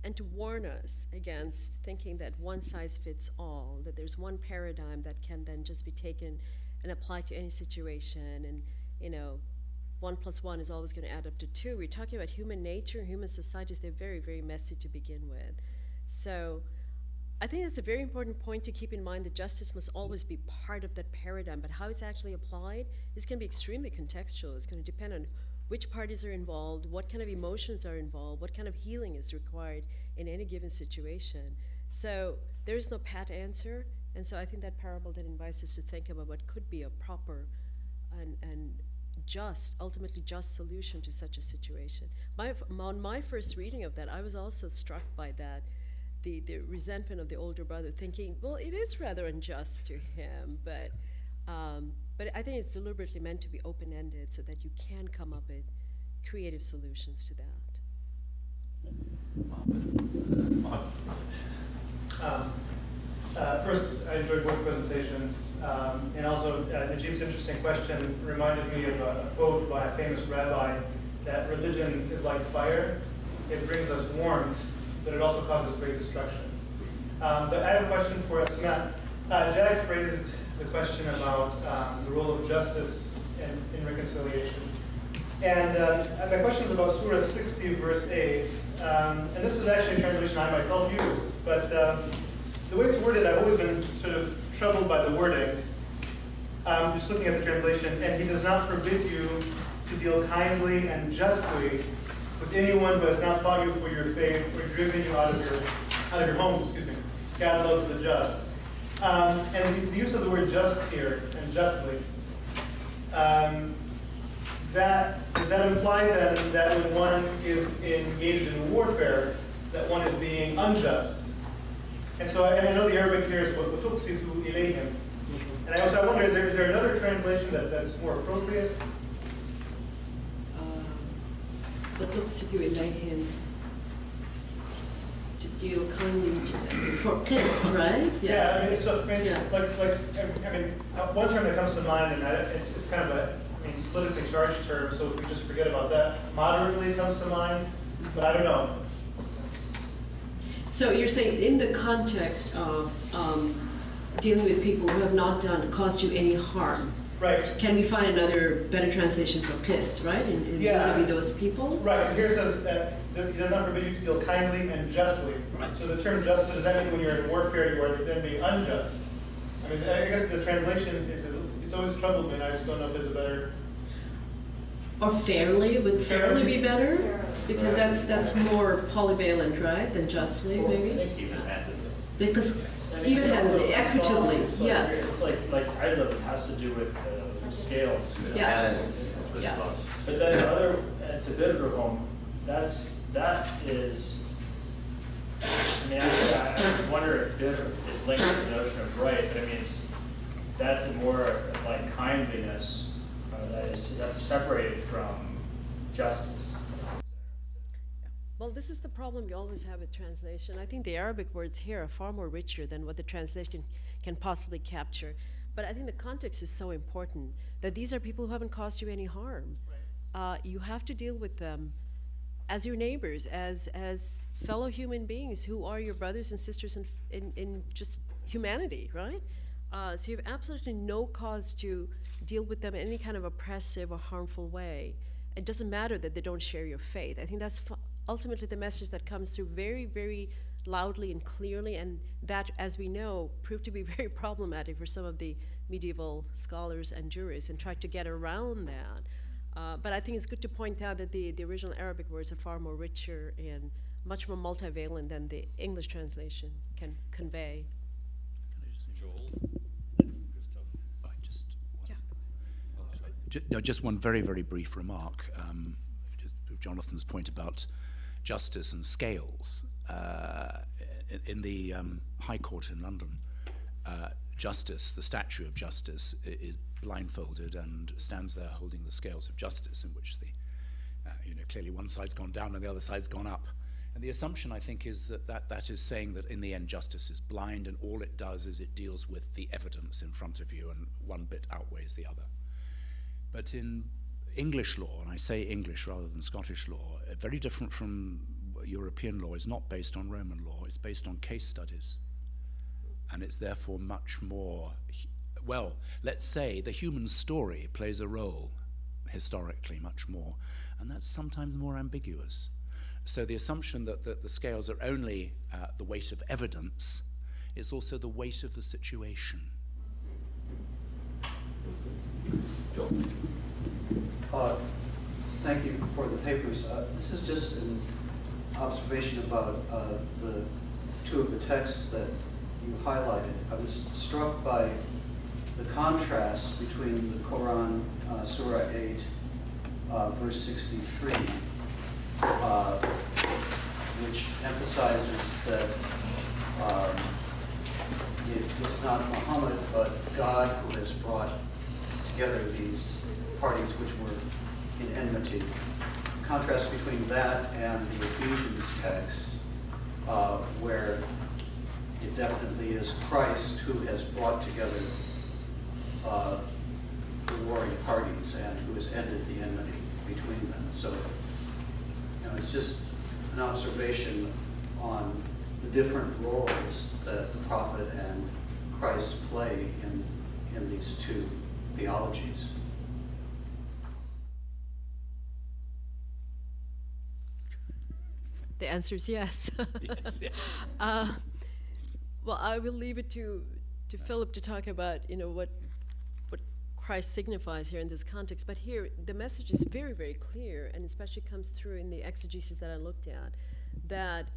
and to warn us against thinking that one size fits all, that there's one paradigm that can then just be taken and applied to any situation, and 1 + 1 is always going to add up to 2. We're talking about human nature, human societies. They're very, very messy to begin with. So I think it's a very important point to keep in mind that justice must always be part of that paradigm, but how it's actually applied is going to be extremely contextual. It's going to depend on which parties are involved, what kind of emotions are involved, what kind of healing is required in any given situation. So there is no pat answer, and so I think that parable then invites us to think about what could be a proper and ultimately just solution to such a situation. On my first reading of that, I was also struck by that, the resentment of the older brother, thinking, well, it is rather unjust to him, but I think it's deliberately meant to be open-ended so that you can come up with creative solutions to that. First, I enjoyed both presentations, and also Najib's interesting question reminded me of a quote by a famous rabbi that religion is like fire. It brings us warmth, but it also causes great destruction. But I have a question for Asma. Jack raised the question about the role of justice in reconciliation. And my question is about Surah 60, verse 8. And this is actually a translation I myself use, but the way it's worded, I've always been sort of troubled by the wording. Just looking at the translation, and he does not forbid you to deal kindly and justly with anyone who has not fought you for your faith or driven you out of your homes, excuse me. God loves the just. And the use of the word just here, and justly, does that imply then that when one is engaged in warfare, that one is being unjust? And so I know the Arabic here is وَتُقْسِطُ إِلَيْهِمْ. And I wonder, is there another translation that's more appropriate? فَتُقْسِطُ إِلَيْهِمْ, to deal kindly for qist, right? Yeah, I mean, Yeah. One term that comes to mind, and it's kind of a politically charged term, so if we just forget about that, moderately comes to mind, but I don't know. So you're saying in the context of dealing with people who have not caused you any harm, Right. can we find another better translation for qist, right? In Yeah. vis-a-vis those people? Right, and here it says that he does not forbid you to deal kindly and justly. Right. So the term just, does that mean when you're in warfare, you are then being unjust? I mean, I guess the translation is it's always troubled me, and I just don't know if there's a better. Or fairly, would fairly be better? Fairly. Because that's more polyvalent, right, than justly, maybe? Because even-handedly, equitably, yes. It's like Idlib, it has to do with scales. Yeah. Yeah. But then the other, to Bidruhum, that is, I mean, I wonder if Bidr is linked to the notion of right, but I mean, that's a more like kindliness that is separated from justice. Well, this is the problem we always have with translation. I think the Arabic words here are far more richer than what the translation can possibly capture. But I think the context is so important that these are people who haven't caused you any harm. You have to deal with them as your neighbors, as fellow human beings who are your brothers and sisters in just humanity, right? So you have absolutely no cause to deal with them in any kind of oppressive or harmful way. It doesn't matter that they don't share your faith. I think that's ultimately the message that comes through very, very loudly and clearly, and that, as we know, proved to be very problematic for some of the medieval scholars and jurists and tried to get around that. But I think it's good to point out that the original Arabic words are far more richer and much more multivalent than the English translation can convey. Just one very, very brief remark. Jonathan's point about justice and scales. In the High Court in London, Justice, the statue of Justice, is blindfolded and stands there holding the scales of justice, in which clearly one side's gone down and the other side's gone up. And the assumption, I think, is that is saying that in the end justice is blind, and all it does is it deals with the evidence in front of you, and one bit outweighs the other. But in English law, and I say English rather than Scottish law, very different from European law, is not based on Roman law, it's based on case studies. And it's therefore much more, well, let's say the human story plays a role historically much more, and that's sometimes more ambiguous. So the assumption that the scales are only the weight of evidence, it's also the weight of the situation. Thank you for the papers. This is just an observation about the two of the texts that you highlighted. I was struck by the contrast between the Quran, Surah 8, verse 63, which emphasizes that it was not Muhammad, but God who has brought together these parties which were in enmity. The contrast between that and the Ephesians text, where it definitely is Christ who has brought together the warring parties and who has ended the enmity between them. So, it's just an observation on the different roles that the prophet and Christ play in these two theologies. The answer is yes. Yes, yes. Well, I will leave it to Philip to talk about, what Christ signifies here in this context, but here the message is very, very clear, and especially comes through in the exegesis that I looked at, that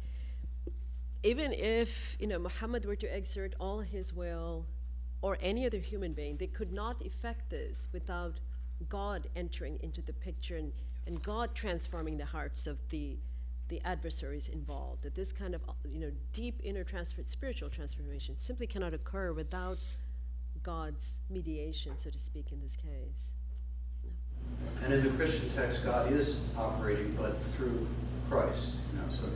even if, you know, Muhammad were to exert all his will, or any other human being, they could not effect this without God entering into the picture and God transforming the hearts of the adversaries involved. That this kind of, you know, deep inner spiritual transformation simply cannot occur without God's mediation, so to speak, in this case. No. And in the Christian text, God is operating, but through Christ. You know, so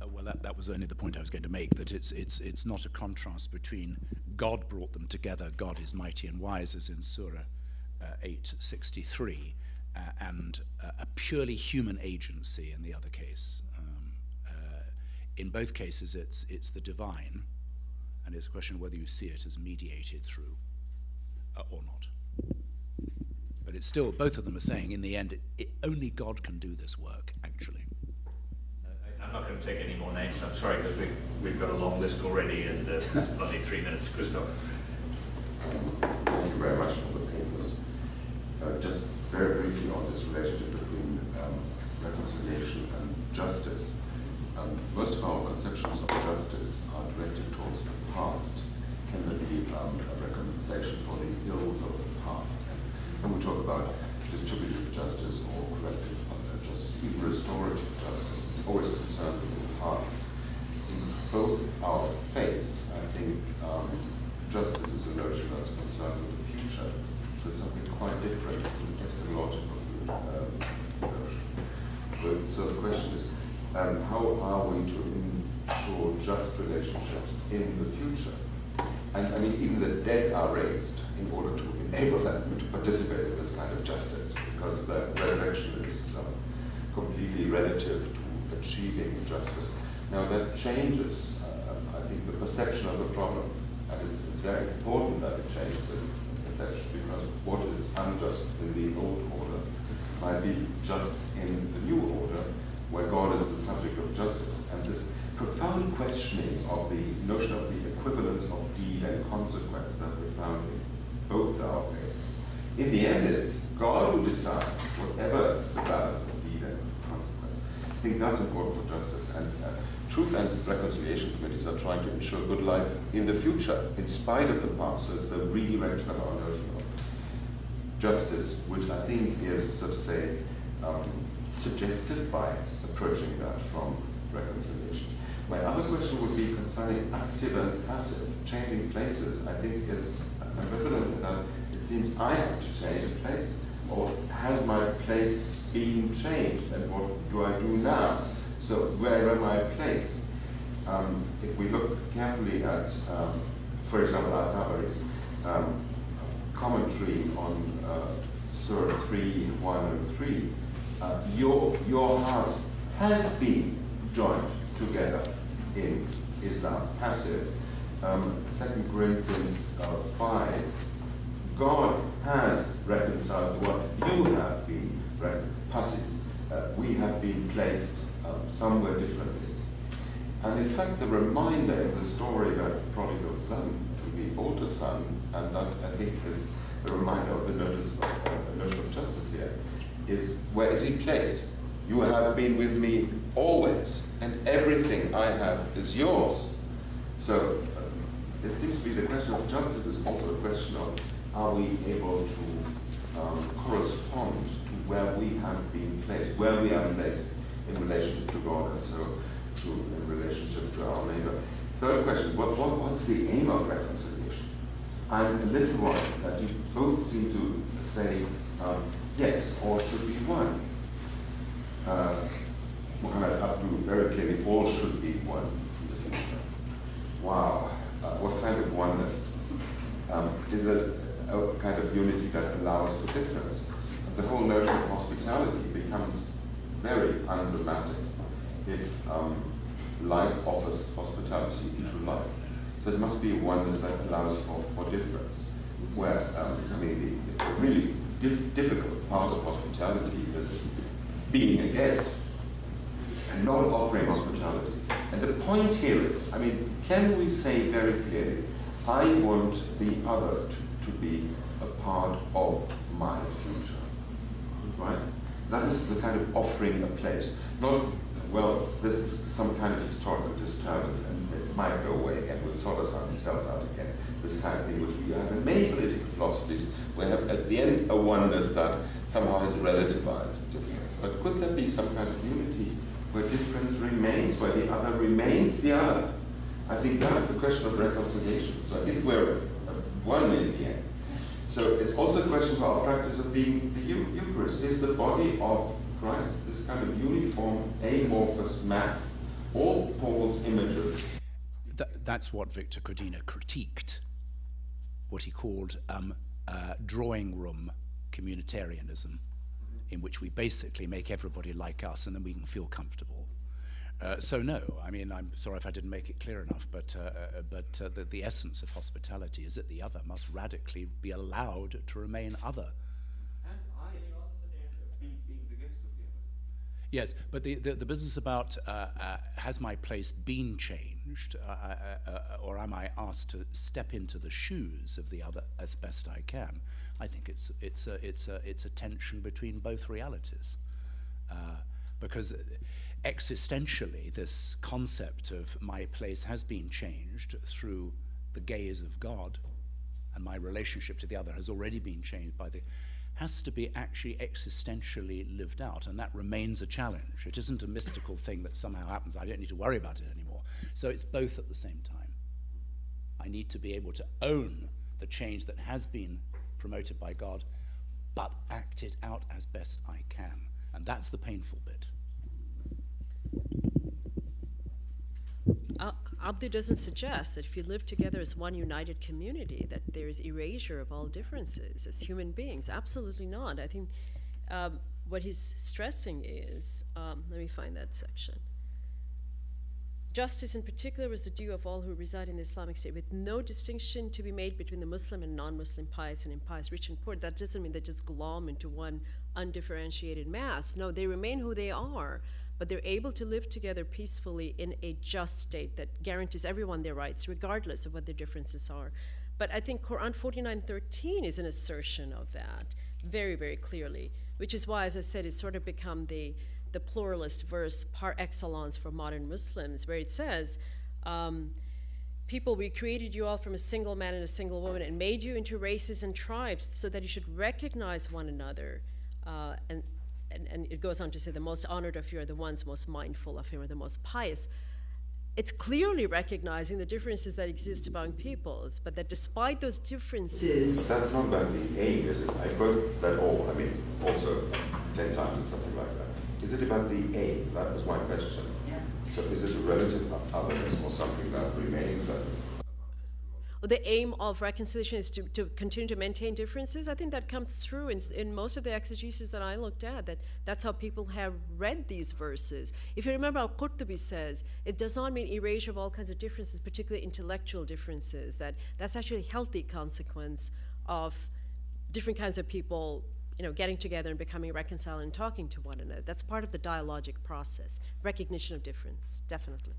Well, that was only the point I was going to make, that it's not a contrast between God brought them together, God is mighty and wise, as in Surah 8:63, and a purely human agency in the other case. In both cases, it's the divine, and it's a question of whether you see it as mediated through or not. But it's still, both of them are saying, in the end, only God can do this work, actually. I'm not going to take any more names, I'm sorry, because we've got a long list already, and only 3 minutes. Christoph. Thank you very much for the papers. Just very briefly on this relationship between reconciliation and justice. Most of our conceptions of justice are directed towards the past. Can there be a reconciliation for the ills of the past? And when we talk about distributive justice or corrective justice, even restorative justice, it's always concerned with the past. In both our faiths, I think justice is a notion that's concerned with the future. So it's something quite different from the eschatological notion. So the question is, how are we to ensure just relationships in the future? And I mean, even the dead are raised in order to enable them to participate in this kind of justice, because the resurrection is completely relative to achieving justice. Now that changes, I think, the perception of the problem, and it's very important that it changes this perception, because what is unjust in the old order might be just in the new order, where God is the subject of justice. And this profound questioning of the notion of the equivalence of deed and consequence that we found in both our faiths. In the end, it's God who decides whatever the balance of deed and consequence. I think that's important for justice. And truth and reconciliation committees are trying to ensure good life in the future, in spite of the past. So it's the redirection of our notion of justice, which I think is, so to say, suggested by approaching that from reconciliation. My other question would be concerning active and passive. Changing places, I think, is ambivalent in that it seems I have to change a place, or has my place been changed, and what do I do now? So where am I placed? If we look carefully at, for example, Al-Tabari's commentary on Surah 3:1 and 3, your hearts have been joined together in Islam, passive. 2 Corinthians 5, God has reconciled what you have been passive. We have been placed somewhere differently. And in fact, the reminder in the story about the prodigal son to the older son, and that I think is the reminder of the notion of justice here, is where is he placed? You have been with me always, and everything I have is yours. So it seems to be the question of justice is also a question of, are we able to correspond to where we have been placed, where we are placed in relation to God, and so in relationship to our neighbor. Third question, what's the aim of reconciliation? I'm a little worried that you both seem to say yes, all should be one. Mohammad Abdu very clearly, all should be one in the future. Wow, what kind of oneness? Is it a kind of unity that allows for differences? The whole notion of hospitality becomes very undramatic if life offers hospitality to life. So there must be a oneness that allows for difference. Where, I mean, the really difficult part of hospitality is being a guest and not offering hospitality. And the point here is, I mean, can we say very clearly, I want the other to be part of my future, right? That is the kind of offering a place. Not, well, this is some kind of historical disturbance and it might go away again, we'll sort ourselves out again. This kind of thing which we have in many political philosophies, we have at the end a oneness that somehow has relativized difference. But could there be some kind of unity where difference remains, where the other remains the other? I think that's the question of reconciliation. So I think we're one in the end. So it's also a question of our practice of being the Eucharist. Is the body of Christ this kind of uniform, amorphous mass, all Paul's images? That's what Victor Crodina critiqued, what he called drawing room communitarianism, in which we basically make everybody like us and then we can feel comfortable. So no, I mean, I'm sorry if I didn't make it clear enough, but the essence of hospitality is that the other must radically be allowed to remain other. And I being the guest of the other. Yes, but the business about has my place been changed, or am I asked to step into the shoes of the other as best I can? I think it's a tension between both realities, because existentially, this concept of my place has been changed through the gaze of God, and my relationship to the other has already been changed by has to be actually existentially lived out, and that remains a challenge. It isn't a mystical thing that somehow happens. I don't need to worry about it anymore. So it's both at the same time. I need to be able to own the change that has been promoted by God, but act it out as best I can. And that's the painful bit. Abdu doesn't suggest that if you live together as one united community, that there's erasure of all differences as human beings. Absolutely not. I think what he's stressing is, let me find that section. Justice in particular was the due of all who reside in the Islamic State, with no distinction to be made between the Muslim and non-Muslim, pious and impious, rich and poor. That doesn't mean they just glom into one undifferentiated mass. No, they remain who they are, but they're able to live together peacefully in a just state that guarantees everyone their rights, regardless of what their differences are. But I think Quran 49:13 is an assertion of that very, very clearly, which is why, as I said, it's sort of become the pluralist verse par excellence for modern Muslims, where it says, people, we created you all from a single man and a single woman and made you into races and tribes so that you should recognize one another. And it goes on to say, the most honored of you are the ones most mindful of him, or the most pious. It's clearly recognizing the differences that exist among peoples, but that despite those differences... But that's not about the aim, is it? I quote that all, I mean, also 10 times or something like that. Is it about the aim? That was my question. Yeah. So is it a relative otherness or something that remains? Well, the aim of reconciliation is to continue to maintain differences. I think that comes through in most of the exegesis that I looked at, that's how people have read these verses. If you remember, Al-Qurtubi says, it does not mean erasure of all kinds of differences, particularly intellectual differences, that's actually a healthy consequence of different kinds of people getting together and becoming reconciled and talking to one another. That's part of the dialogic process, recognition of difference, definitely.